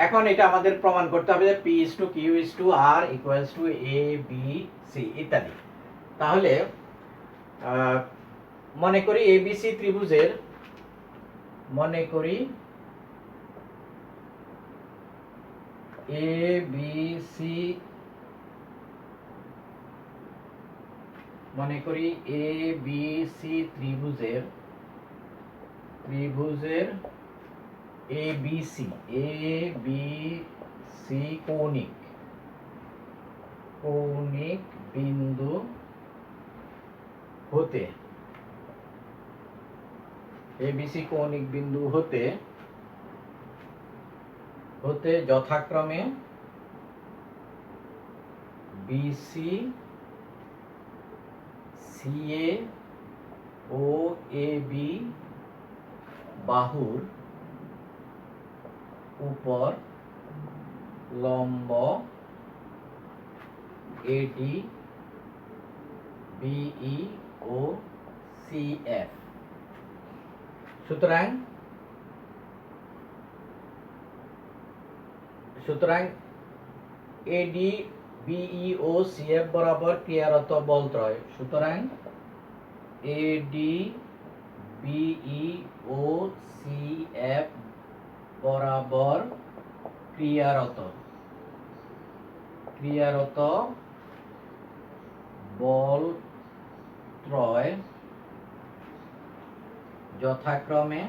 এখন এটা আমাদের প্রমাণ করতে হবে যে P is to Q is to R equals to A B C ইত্যাদি। তাহলে মনে করি এবিসি ত্রিভুজের, মনে করি এবিসি, মনে করি এবিসি ত্রিভুজের এবিসি কৌণিক বিন্দু হতে, এবিসি কৌণিক বিন্দু হতে যথাক্রমে বিসি, সিএ ও এবি বাহুর উপর লম্ব এডি বিই ও সিএফ। সুতরাং এডি বিই ও সিএফ বরাবর ক্রিয়ারত বলত্রয়, সুতরাং এডি বিই ও সিএফ বরাবর ক্রিয়ারত বলত্রয় যথাক্রমে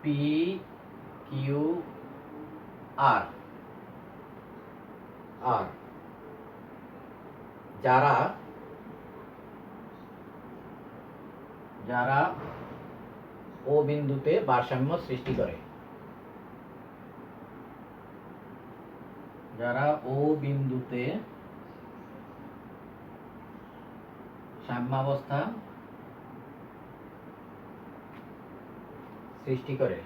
পি কিউ আর, যারা ও বিন্দুতে ভারসাম্য সৃষ্টি করে। যারা ও বিন্দুতে সাম্যাবস্থা সৃষ্টি করে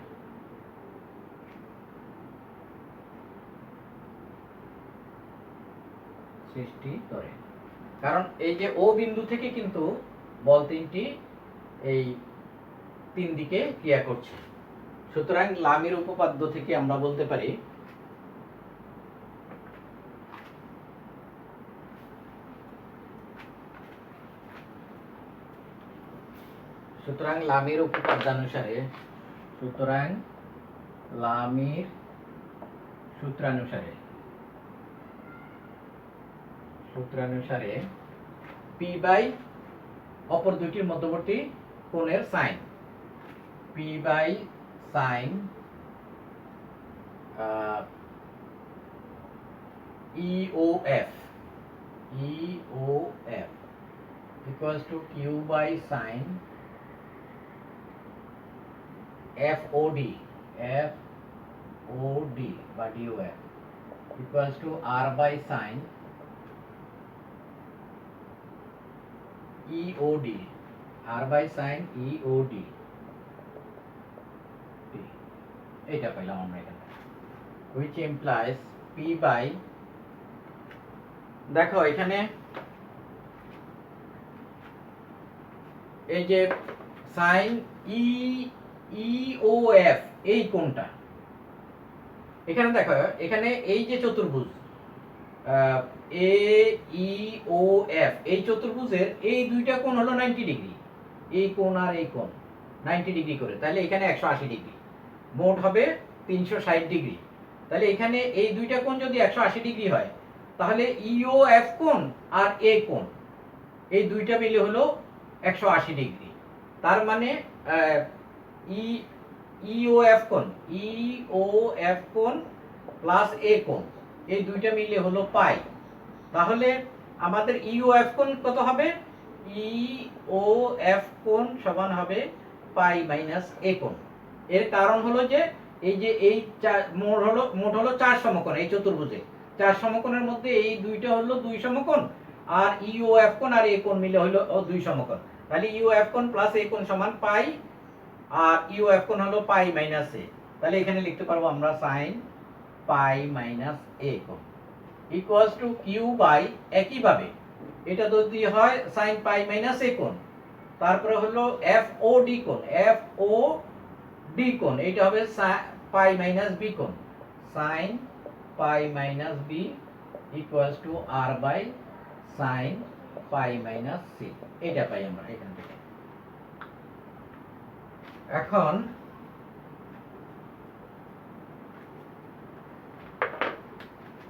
কারণ এই যে ও বিন্দু থেকে কিন্তু বল তিনটি এই তিন দিকে ক্রিয়া করছে। সুতরাং লামির উপপাদ্য থেকে আমরা বলতে পারি লামির সূত্রানুসারে পি বাই অপর দুইটির মধ্যবর্তী কোণের sine, P by sine EOF equals to Q by sin FOD by DOF equals to R by sin EOD, R by sin EOD, এটা পেলাম আমরা এখানে, which implies P by, দেখো এখানে এই যে sin EOF এই কোণটা, এখানে দেখো এখানে এই যে চতুর্ভুজ AEOF এই চতুর্ভুজের এই দুইটা কোণ হলো 90 ডিগ্রি, এই কোণ আর এই কোণ 90 ডিগ্রি করে, তাহলে এখানে 180 ডিগ্রি, মোট হবে 360 ডিগ্রি। তাহলে এখানে এই দুইটা কোণ যদি 180 ডিগ্রি হয় তাহলে EOF কোণ আর A কোণ এই দুইটা মিলে হলো 180 ডিগ্রি। তার মানে EOF কোণ প্লাস A কোণ এই দুইটা মিলে হলো পাই। তাহলে আমাদের EOF কোণ কত হবে? EOF কোণ সমান হবে পাই মাইনাস A কোণ। এর কারণ হলো যে এই যে এই মোট হলো 4 সমকোণ, এই চতুর্ভুজে 4 সমকোণের মধ্যে এই দুইটা হলো 2 সমকোণ, আর EOF কোণ আর A কোণ মিলে হলো 2 সমকোণ। তাহলে EOF কোণ প্লাস A কোণ সমান পাই, আর EOF কোণ হলো পাই মাইনাস A। তাহলে এখানে লিখতে পারবো আমরা sin পাই মাইনাস A কোণ ইকুয়ালস টু Q বাই, একইভাবে এটা যদি হয় sin পাই মাইনাস A কোণ, তারপরে হলো FOD কোণ, এটা হবে পাই মাইনাস B কোণ, sin pi minus B equals to R by sin pi minus C। এটা পাই আমরা এখান থেকে। এখন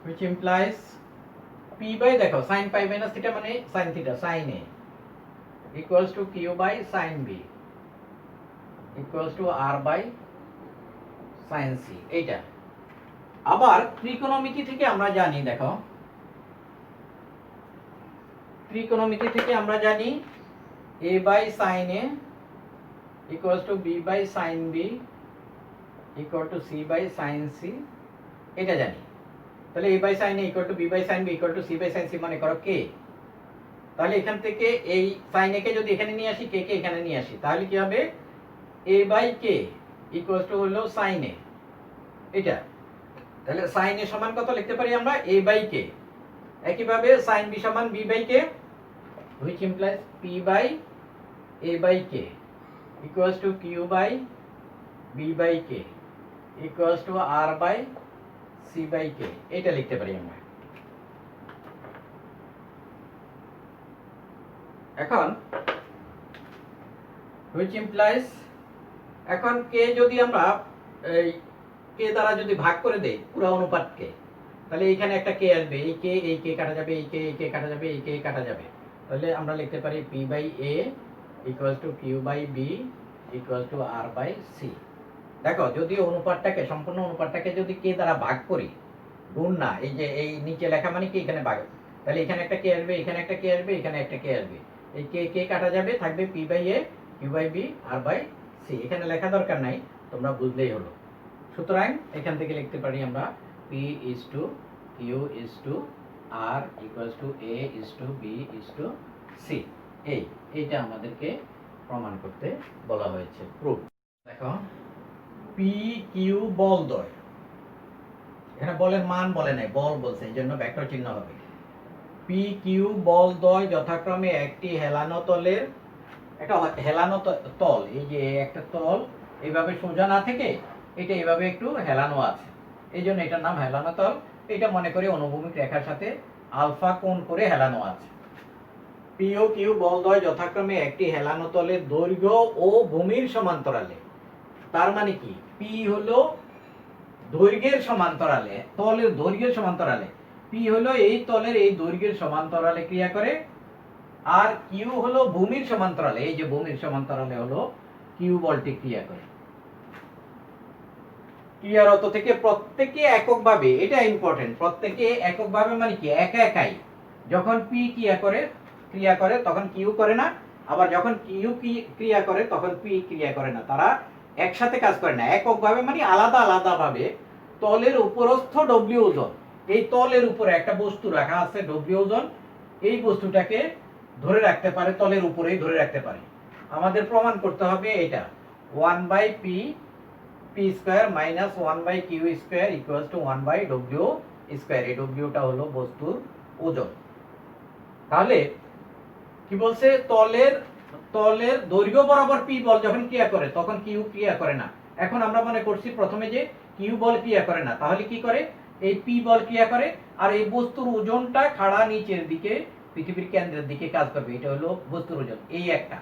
which implies P by, দেখো sin পাই মাইনাস থিটা মানে sin theta, sin A equals to Q by sin B equals to R by sin C। এইটা আবার ত্রিকোণমিতি থেকে আমরা জানি, দেখো ত্রিকোণমিতি থেকে আমরা জানি A by sin A equals to B by sin B equal to C by sin C, এটা জানি। তাহলে A by sin A equal to B by sin B equal to C by sin C মানে করো K। তাহলে এখান থেকে এই sin A কে যদি এখানে নিয়ে আসি, K কে এখানে নিয়ে আসি, তাহলে কি হবে? A by K equals to হলো sin A, এটা। তাহলে sin A সমান কত লিখতে পারি আমরা? A by K। একইভাবে sin B সমান B by K, which implies P by A by K equals to Q by B by K equals to R by C by K, এটা লিখতে পারি আমরা। এখন which implies, এখন K যদি আমরা এই K দ্বারা যদি ভাগ করে দেই পুরো অনুপাতকে, তাহলে এখানে একটা K আসবে, এই K কাটা যাবে, এই K কাটা যাবে, এই K কাটা যাবে। তাহলে আমরা লিখতে পারি P by A equals to Q by B equals to R by C। দেখো যদি অনুপাতটাকে, সম্পূর্ণ অনুপাতটাকে যদি K দ্বারা ভাগ করি, গুণ না, এই যে এই নিচে লেখা মানে কি এখানে ভাগ, তাহলে এখানে একটা K আসবে, এখানে একটা K আসবে, এখানে একটা K আসবে, এই K কাটা যাবে, থাকবে P by A, Q by B, R by C। এখানে লেখা দরকার নাই, তোমরা বুঝলেই হলো। সুতরাং এখান থেকে লিখতে পারি আমরা P is to Q Q is to R equals to A is to B is to C. এইটা আমাদেরকে প্রমাণ করতে বলা হয়েছে, প্রুফ। দেখো, পি কিউ বলদ্বয়, এখানে বলের মান বলে নাই, বল বলছে, এই জন্য ভেক্টর চিহ্ন হবে। পি কিউ বলদ্বয় যথাক্রমে একটি হেলানো তলের, একটা হেলানো তল, এই যে একটা তল এইভাবে সোজা না থেকে এটা এইভাবে একটু হেলানো আছে, এই জন্য এটার নাম হেলানো তল। এটা মনে করি অনুভূমিক রেখার সাথে আলফা কোণ করে হেলানো আছে। পি ও কিউ বলদ্বয় যথাক্রমে একটি হেলানো তলের দৈর্ঘ্য ও ভূমির সমান্তরালে। তার মানে কি, পি হলো দৈর্ঘ্যের সমান্তরালে, তলের দৈর্ঘ্যের সমান্তরালে, পি হলো এই তলের এই দৈর্ঘ্যের সমান্তরালে ক্রিয়া করে, আর কিউ হলো ভূমির সমান্তরালে, এই যে ভূমির সমান্তরালে হলো কিউ বলটি ক্রিয়া করে। ক্রিয়ারত থেকে প্রত্যেকে এককভাবে, এটা ইম্পর্টেন্ট, প্রত্যেকে এককভাবে মানে কি, একা একাই যখন পি ক্রিয়া করে তখন কিউ করে না, আবার যখন কিউ ক্রিয়া করে তখন পি ক্রিয়া করে না, তারা একসাথে কাজ করে না, এককভাবে মানে আলাদা আলাদা ভাবে। তলের উপরস্থ ডব্লিউ ওজন, এই তলের উপরে একটা বস্তু রাখা আছে ডব্লিউ ওজন, এই বস্তুটাকে ধরে রাখতে পারে, তলের উপরেই ধরে রাখতে পারে। আমাদের প্রমাণ করতে হবে এটা 1/p p square minus 1/q square equals two 1/w square. এই ডব্লিউটা হলো বস্তুর ওজন। তাহলে কি বলছে, তলের দৈর্ঘ্য বরাবর পি বল যখন ক্রিয়া করে তখন কিউ ক্রিয়া করে না। এখন আমরা মনে করছি প্রথমে যে কিউ বল ক্রিয়া করে না, তাহলে কি করে, এই পি বল ক্রিয়া করে, আর এই বস্তুর ওজনটা খাড়া নিচের দিকে পৃথিবীর কেন্দ্রের দিকে কাজ করবে, এটা হলো বস্তুর ওজন। এই একটা,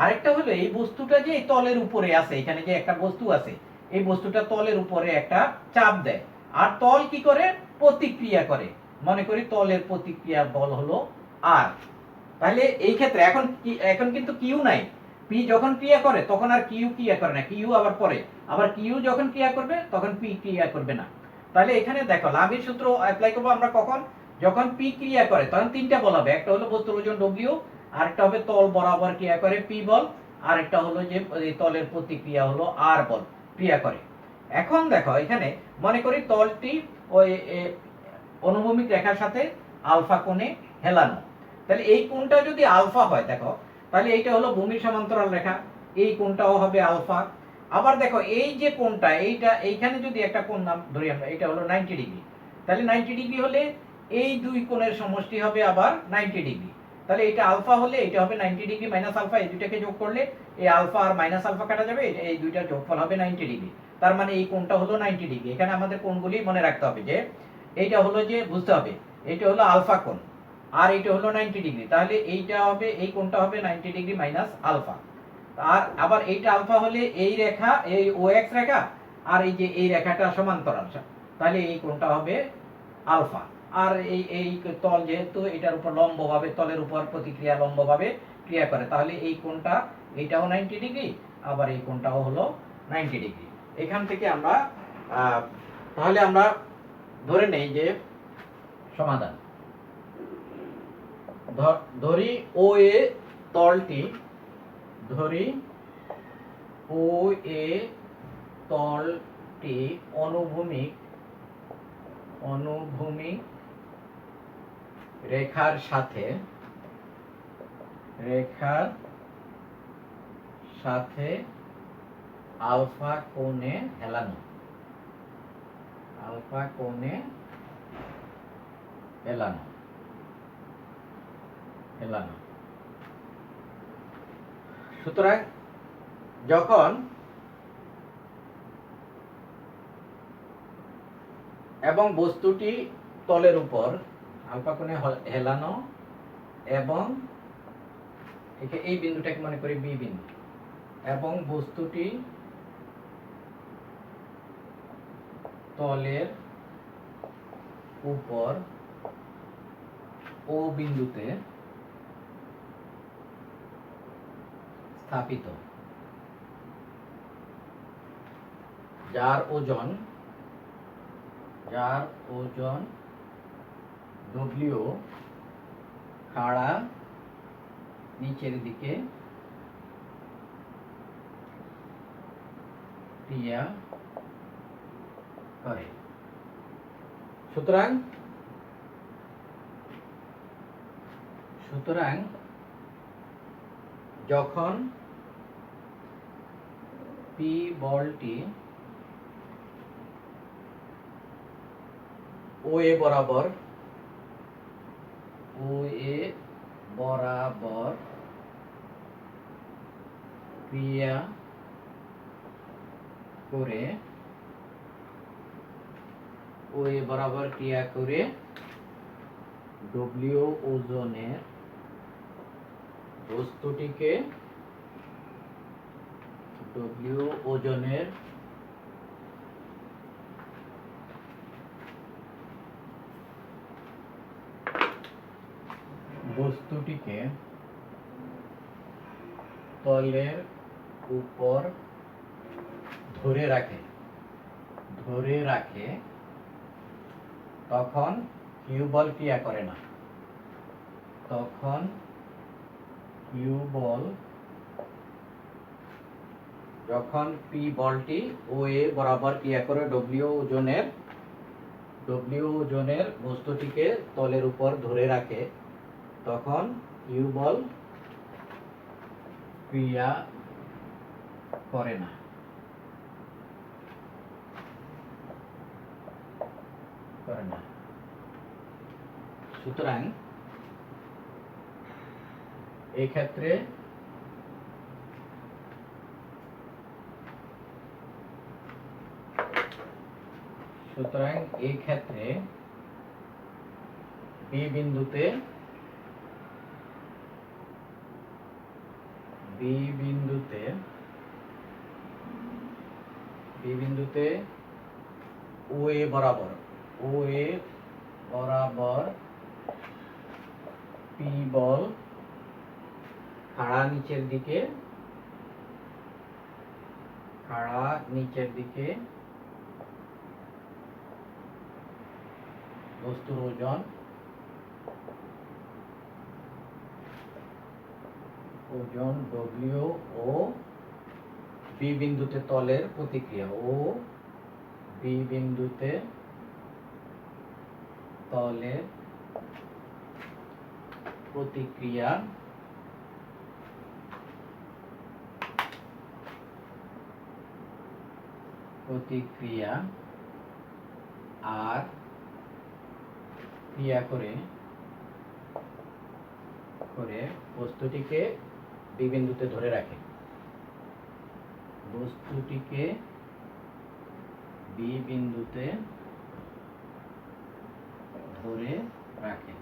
আরেকটা হলো এই বস্তুটা যে এই তলের উপরে আছে, এখানে যে একটা বস্তু আছে, এই বস্তুটা তলের উপরে একটা চাপ দেয়, আর তল কি করে, প্রতিক্রিয়া করে। মনে করি তলের প্রতিক্রিয়া বল হলো আর। তাহলে এই ক্ষেত্রে এখন কিন্তু কিউ নাই, পি যখন ক্রিয়া করে তখন আর কিউ ক্রিয়া করে না, কিউ আবার পরে, আবার কিউ যখন ক্রিয়া করবে তখন পি ক্রিয়া করবে না। তাহলে এখানে দেখো লাভের সূত্র অ্যাপ্লাই করবো আমরা কখন, যখন পি ক্রিয়া করে তখন তিনটা বল হবে, একটা হলো বস্তুর ওজন ডব্লিউ, আরেকটা হবে তল বরাবর ক্রিয়া করে পি বল, আরেকটা হলো যে তলের প্রতিক্রিয়া হলো আর বল ক্রিয়া করে। এখন দেখো এখানে মনে করি তলটি ওই অনুভূমিক রেখার সাথে আলফা কোণে হেলানো, তাহলে এই কোণটা যদি আলফা হয়, দেখো তাহলে এইটা হলো ভূমির সমান্তরাল রেখা, এই কোণটাও হবে আলফা। আবার দেখো এই যে কোণটা, এইখানে যদি একটা কোণ নাম ধরি আমরা, এটা হলো 90 ডিগ্রি, তাহলে 90 ডিগ্রি হলে এই দুই কোণের সমষ্টি হবে আবার 90 ডিগ্রি। তাহলে এটা আলফা হলে এটা হবে 90 ডিগ্রি মাইনাস আলফা, এই দুইটাকে যোগ করলে এই আলফা আর মাইনাস আলফা কাটা যাবে, এই দুইটার যোগফল হবে 90 ডিগ্রি। তার মানে এই কোণটা হলো 90 ডিগ্রি। এখানে আমাদের কোণগুলি মনে রাখতে হবে, যে এইটা হলো, যে বুঝতে হবে এইটা হলো আলফা কোণ, আর এটা হলো 90 ডিগ্রি, তাহলে এইটা হবে, এই কোণটা হবে 90 ডিগ্রি মাইনাস আলফা। আর আবার এইটা আলফা হলে এই রেখা, এই ও এক্স রেখা আর এই যে এই রেখাটা সমান্তরাল, তাহলে এই কোণটা হবে আলফা। আর এই তল যেহেতু এটার উপর লম্বভাবে, তলের উপর প্রতিক্রিয়া লম্বভাবে ক্রিয়া করে, তাহলে এই কোণটা, এইটাও 90 ডিগ্রি, আবার এই কোণটাও হলো 90 ডিগ্রি। এখান থেকে আমরা তাহলে আমরা ধরে নেই যে সমাধান, ধরি ও এ তলটি, ধরি ও এ তলটি অনুভূমিক রেখার সাথে আলফা কোণে হেলানো, সুতরাং যখন এবং বস্তুটি তলের উপর আলফা কোণে হেলানো, এবং এই বিন্দুটাকে মনে করি বি বিন্দু, এবং বস্তুটি তলের উপর ও বিন্দুতে স্থাপিত, যার ওজন ডব্লিউ খাড়া নিচের দিকে ক্রিয়া করে। সুতরাং সুতরাং যখন পি বলটি ও এ বরাবর ক্রিয়া করে ডব্লিউ ওজনের বস্তুটিকে তলের উপর ধরে রাখে তখন কিউ বল ক্রিয়া করে না। যখন পি বলটি ও এ বরাবর ক্রিয়া করে ডব্লিউ ওজনের বস্তুটিকে তলের উপর ধরে রাখে তখন কিউ বল ক্রিয়া করে না। সুতরাং এই ক্ষেত্রে বি বিন্দুতে ও এ বরাবর পি বল খাড়া নিচের দিকে বস্তুর ওজন ডব্লিউ ও বি বিন্দুতে তলের প্রতিক্রিয়া আর ক্রিয়া করে বস্তুটিকে বি বিন্দুতে ধরে রাখে।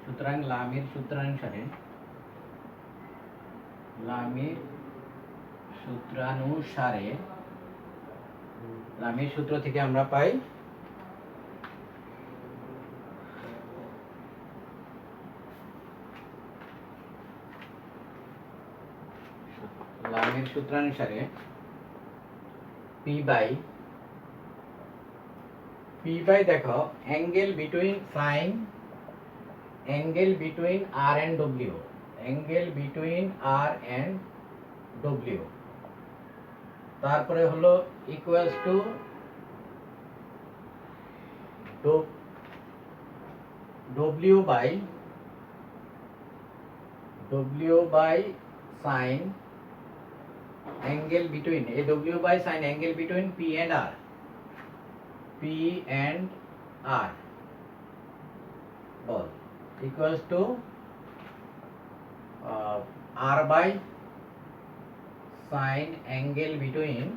সুতরাং লামির সূত্র থেকে আমরা পাই লামির সূত্রানুসারে পি বাই দেখো angle between R and W তারপরে হলো equals to W by sine angle between P and R বল equals to r by sine angle between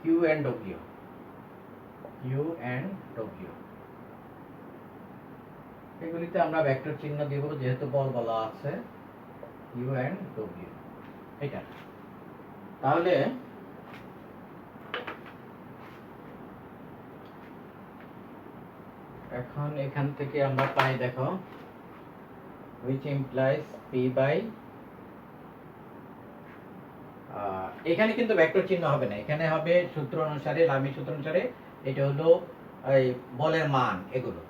q and w এগুলিতে আমরা ভেক্টর চিহ্ন দেব যেহেতু বল বলা আছে u and w। এটা তাহলে এখন এখান থেকে আমরা পাই দেখো which implies p by এখানে কিন্তু ভেক্টর চিহ্ন হবে না, এখানে হবে সূত্র অনুসারে লামির সূত্র অনুসারে এটা হলো এই বলের মান এগুলো,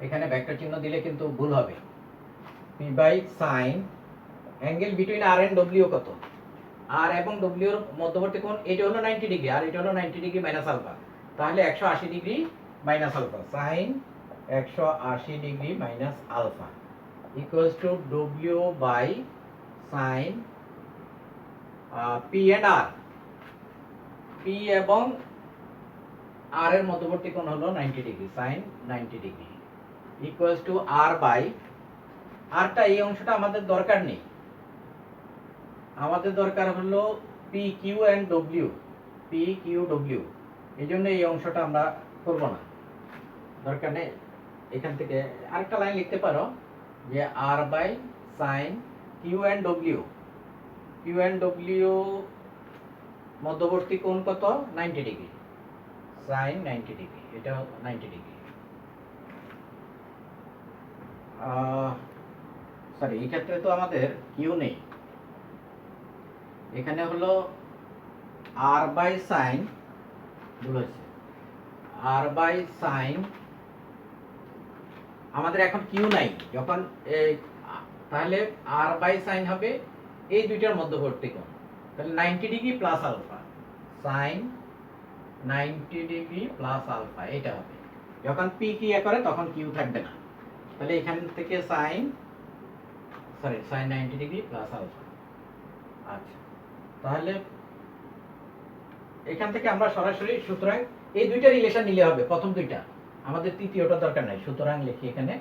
এখানে ভেক্টর চিহ্ন দিলে কিন্তু ভুল হবে। p by sin angle between r and w কত, r এবং w এর মধ্যবর্তী কোণ এটা হলো 90 ডিগ্রি আর এটা হলো 90 ডিগ্রি মাইনাস আলফা, তাহলে 180 degree minus alpha sin 180 degree minus alpha equals to W by sine P and R. P এবং আর এর মধ্যবর্তী কোণ হলো 90 degree, sine 90 degree equals to R by, আরটা এই অংশটা আমাদের দরকার নেই, আমাদের দরকার হলো P Q and W, P Q W, এই জন্য এই অংশটা আমরা করব না, দরকার নেই। এখান থেকে আরেকটা লাইন লিখতে পারো যে R by sine Q and W, Q and W মধ্যবর্তী কোণ কত 90 ডিগ্রি, সাইন 90 ডিগ্রি, এটা 90 ডিগ্রি। সরি, এই ক্ষেত্রে তো আমাদের কিউ নেই, এখানে হলো আর বাই সাইন, ভুল হয়েছে, আর বাই সাইন, আমাদের এখন কিউ নাই যখন, তাহলে আর বাই সাইন হবে এই দুইটার মধ্যবর্তী কোণ, তাহলে 90 degree plus alpha, sine 90 degree plus alpha, এটা হবে। যখন পি ক্রিয়া করে তখন কিউ থাকবে না, তাহলে এখান থেকে সাইন 90 ডিগ্রি প্লাস আলফা। আচ্ছা, তাহলে এখান থেকে আমরা সরাসরি, সুতরাং এই দুইটা রিলেশন নিলে হবে, প্রথম দুইটা, আমাদের তৃতীয়টা দরকার নাই, সুতরাং লিখি এখানে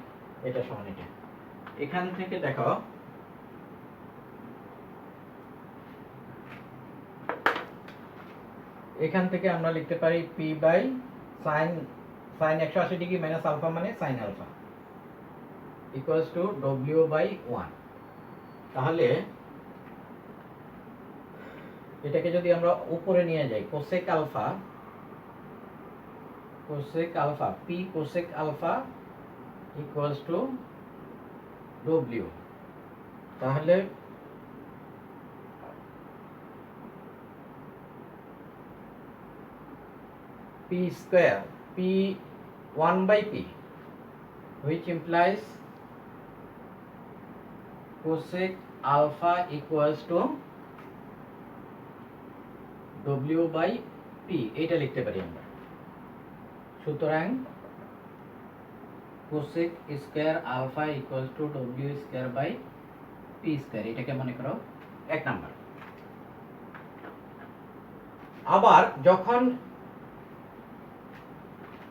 এটা সমান এটা। এখান থেকে দেখো এখান থেকে আমরা লিখতে পারি P by sine 180 degree minus alpha মানে sine alpha equals to W by 1। তাহলে এটাকে যদি আমরা উপরে নিয়ে যাই, cosec alpha P cosec alpha equals to W, তাহলে P square P 1 by p, which implies cosec alpha equals to w by p, এটা লিখতে পারি আমরা। সুতরাং cosec square alpha equals to w square by p square, এটাকে মনে করো এক নাম্বার। আবার যখন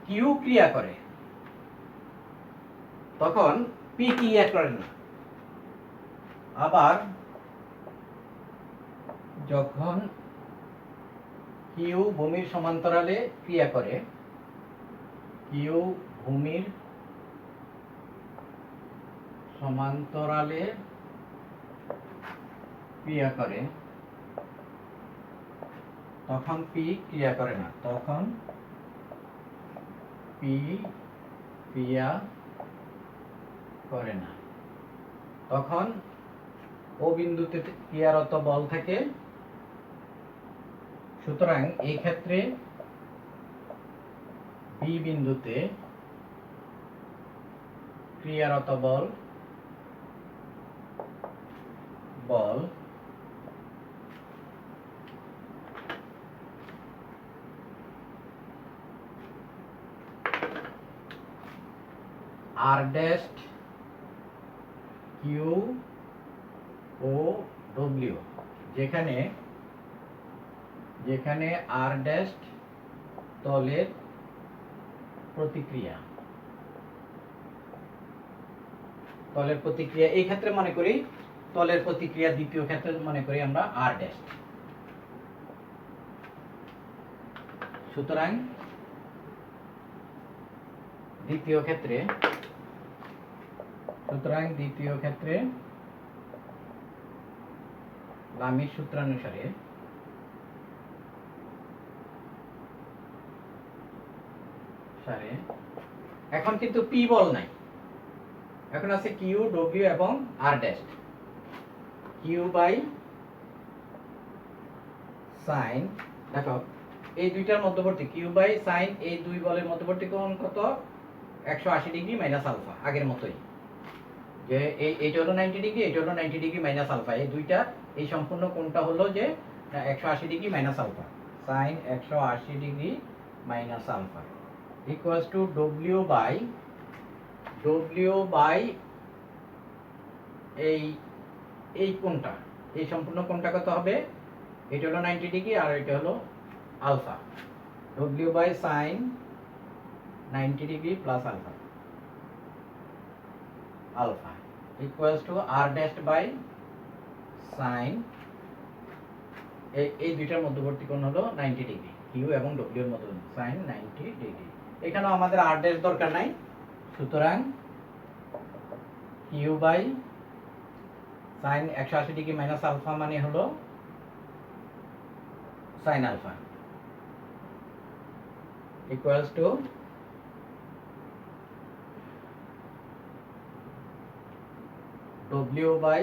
কিউ ক্রিয়া করে তখন পি ক্রিয়া করে না, আবার যখন কিউ ভূমির সমান্তরালে ক্রিয়া করে, কিউ ভূমির সমান্তরালে ক্রিয়া করে তখন পি ক্রিয়া করে না, তখন পি ক্রিয়া করে না, তখন ও বিন্দুতে ক্রিয়ারত বল থাকে। সুতরাং এই ক্ষেত্রে বি বিন্দুতে ক্রিয়ারত বল আর ড্যাশ কিউ ও ডব্লিউ, যেখানে আর ড্যাশ তলের প্রতিক্রিয়া, এই ক্ষেত্রে মনে করি তলের প্রতিক্রিয়া, দ্বিতীয় ক্ষেত্রে মনে করি আমরা আর ড্যাশ। সুতরাং দ্বিতীয় ক্ষেত্রে লামির সূত্রানুসারে এখন কিন্তু পি বল নাই, এখন আছে কিউ ডব্লিউ এবং আর ড্যাশ। কিউ বাই সাইন, দেখো এই দুইটার মধ্যবর্তী, কিউ বাই সাইন এই দুই বলের মধ্যবর্তী কোণ কত 180 ডিগ্রি মাইনাস আলফা, আগের মতোই, যে এইটা হলো 90 ডিগ্রি, এটা হলো 90 ডিগ্রি মাইনাস আলফা, এই দুইটা, এই সম্পূর্ণ কোণটা হলো যে 180 degree minus alpha, sine 180 degree minus alpha equals to W by W by এই এই কোণটা, এই সম্পূর্ণ কোণটা কত হবে? এটা হলো 90 ডিগ্রি আর এটা হলো alpha. W by sine 90 degree plus alpha, alpha equals to R dashed by sine, এই দুইটার মধ্যবর্তী কোণ হলো 90 ডিগ্রি, কিউ এবং ডব্লিউ এর মধ্যে সাইন 90 ডিগ্রি। এখানেও আমাদের আর ড্যাশ দরকার নাই, সুতরাং Q by sine 180 degree minus alpha মানে হলো sine alpha equals to W by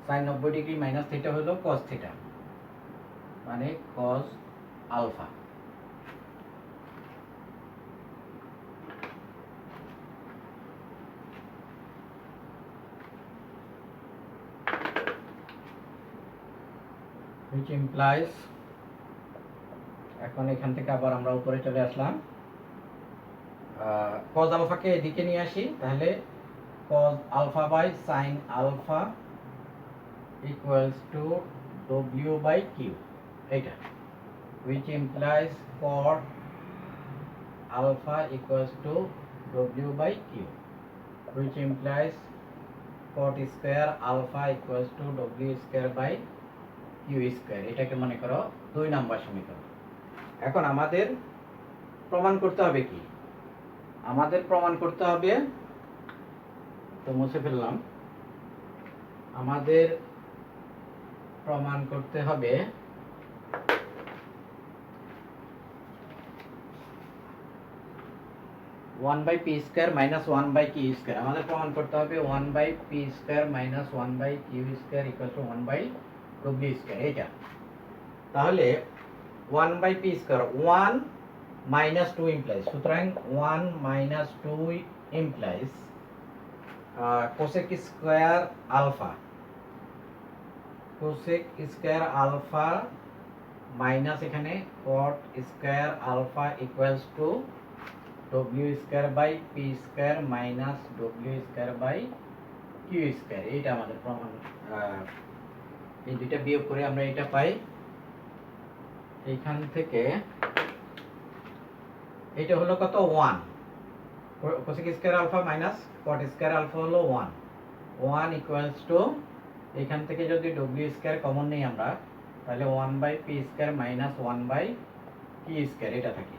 sine 90 degree minus theta হলো কস থিটা মানে কস আলফা। which implies, এখন এখান থেকে আবার আমরা উপরে চলে আসলাম, cos আলফাকে এদিকে নিয়ে আসি, তাহলে cos alpha by sin alpha equals to w by q, এটা which implies cot alpha equals to w by q, which implies cot square alpha equals to w square by q square। এটাকে মনে করো 2 number সমীকরণ। এখন আমাদের প্রমাণ করতে হবে কি? আমাদের প্রমাণ করতে হবে, তো মুছে ফেললাম, আমাদের প্রমাণ করতে হবে one by P square minus one by Q square. আমাদের প্রমাণ করতে হবে one by P square minus one by Q square equal to one by W square, এইটা। তাহলে one by P square, one minus two implies, সুতরাং one minus two implies cosec square alpha, cosec square alpha minus এখানে cot square alpha equals to W square by P square minus W square by Q square. এইটা আমাদের প্রমাণ। এই দুইটা বিয়োগ করে আমরা এটা পাই, এইখান থেকে এটা হলো কত? 1 cosec square alpha minus cot square alpha হলো 1, 1 ইকুয়ালস টু, এখান থেকে যদি ডব্লিউ স্কোয়ার কমন নেই আমরা, তাহলে 1 by P square minus 1 by Q square এটা থাকে।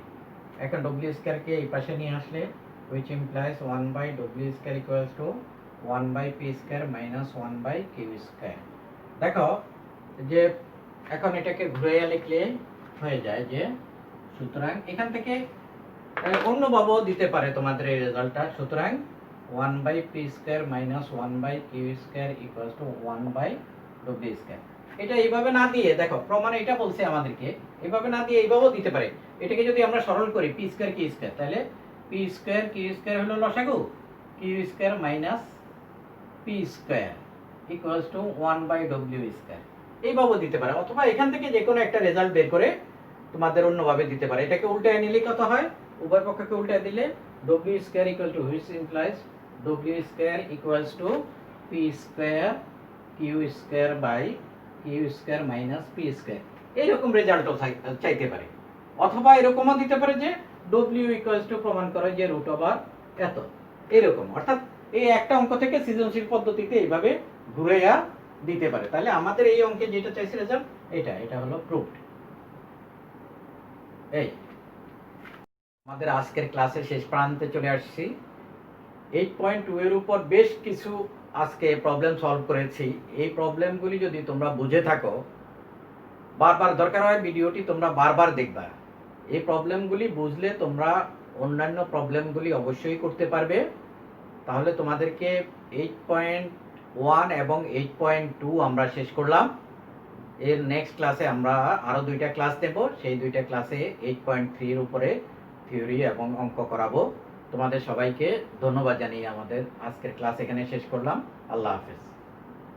এখন ডব্লিউ স্কোয়ারকে এই পাশে নিয়ে আসলে which implies 1 by w square equals to 1 by p square minus 1 by q square। দেখো যে এখন এটাকে ঘুরাইয়া লিখলে হয়ে যায় যে, সুতরাং এখান থেকে অন্যভাবেও দিতে পারে তোমাদের এই রেজাল্টটা, সুতরাং 1 by p square minus 1 by q square equals to 1 by w square। এটা এইভাবে না দিয়ে, দেখো প্রমাণে এটা বলছে আমাদেরকে, এইভাবে না দিয়ে এইভাবেও দিতে পারে। এটাকে যদি আমরা সরল করি পি স্কোয়ার কিউ স্কোয়ার, তাহলে পি স্কোয়ার কিউ স্কোয়ার হলো লসাগু, Q square minus P square equals to 1 by W square, এইভাবেও দিতে পারে। অথবা এখান থেকে যে কোনো একটা রেজাল্ট বের করে তোমাদের অন্যভাবে দিতে পারে। এটাকে উল্টায় নিলে কত হয়? উভয় পক্ষকে উল্টায় দিলে W square equal to, which implies W square equals to P square Q square by Q square minus P square. এইরকম রেজাল্টও চাইতে পারে। অথবা এরকমও দিতে পারে যে ডব্লিউ ইকুয়ালস টু প্রমাণ করে যে রুট ওভার এত, এরকম। অর্থাৎ এই একটা অঙ্ক থেকে সৃজনশীল পদ্ধতিতে এইভাবে ঘুরাইয়া দিতে পারে। তাহলে আমাদের এই অঙ্কে যেটা চাইছে রেজাল্ট, এটা হলো প্রুফড। এই আমাদের আজকের ক্লাসের শেষ প্রান্তে চলে আসছি। 8.2 এর উপর বেশ কিছু আজকে প্রবলেম সলভ করেছি। এই প্রবলেমগুলি যদি তোমরা বুঝে থাকো, বারবার দরকার হয় ভিডিওটি তোমরা বারবার দেখবা। এই প্রবলেমগুলি বুঝলে তোমরা অন্যান্য প্রবলেমগুলি অবশ্যই করতে পারবে। তাহলে তোমাদেরকে 8.1 এবং 8.2 আমরা শেষ করলাম। এর নেক্সট ক্লাসে আমরা আরো 2টা ক্লাস নেব। সেই 2টা ক্লাসে 8.3 এর উপরে থিওরি এবং অঙ্ক করাবো। তোমাদের সবাইকে ধন্যবাদ জানিয়ে আমাদের আজকের ক্লাস এখানে শেষ করলাম। আল্লাহ হাফেজ।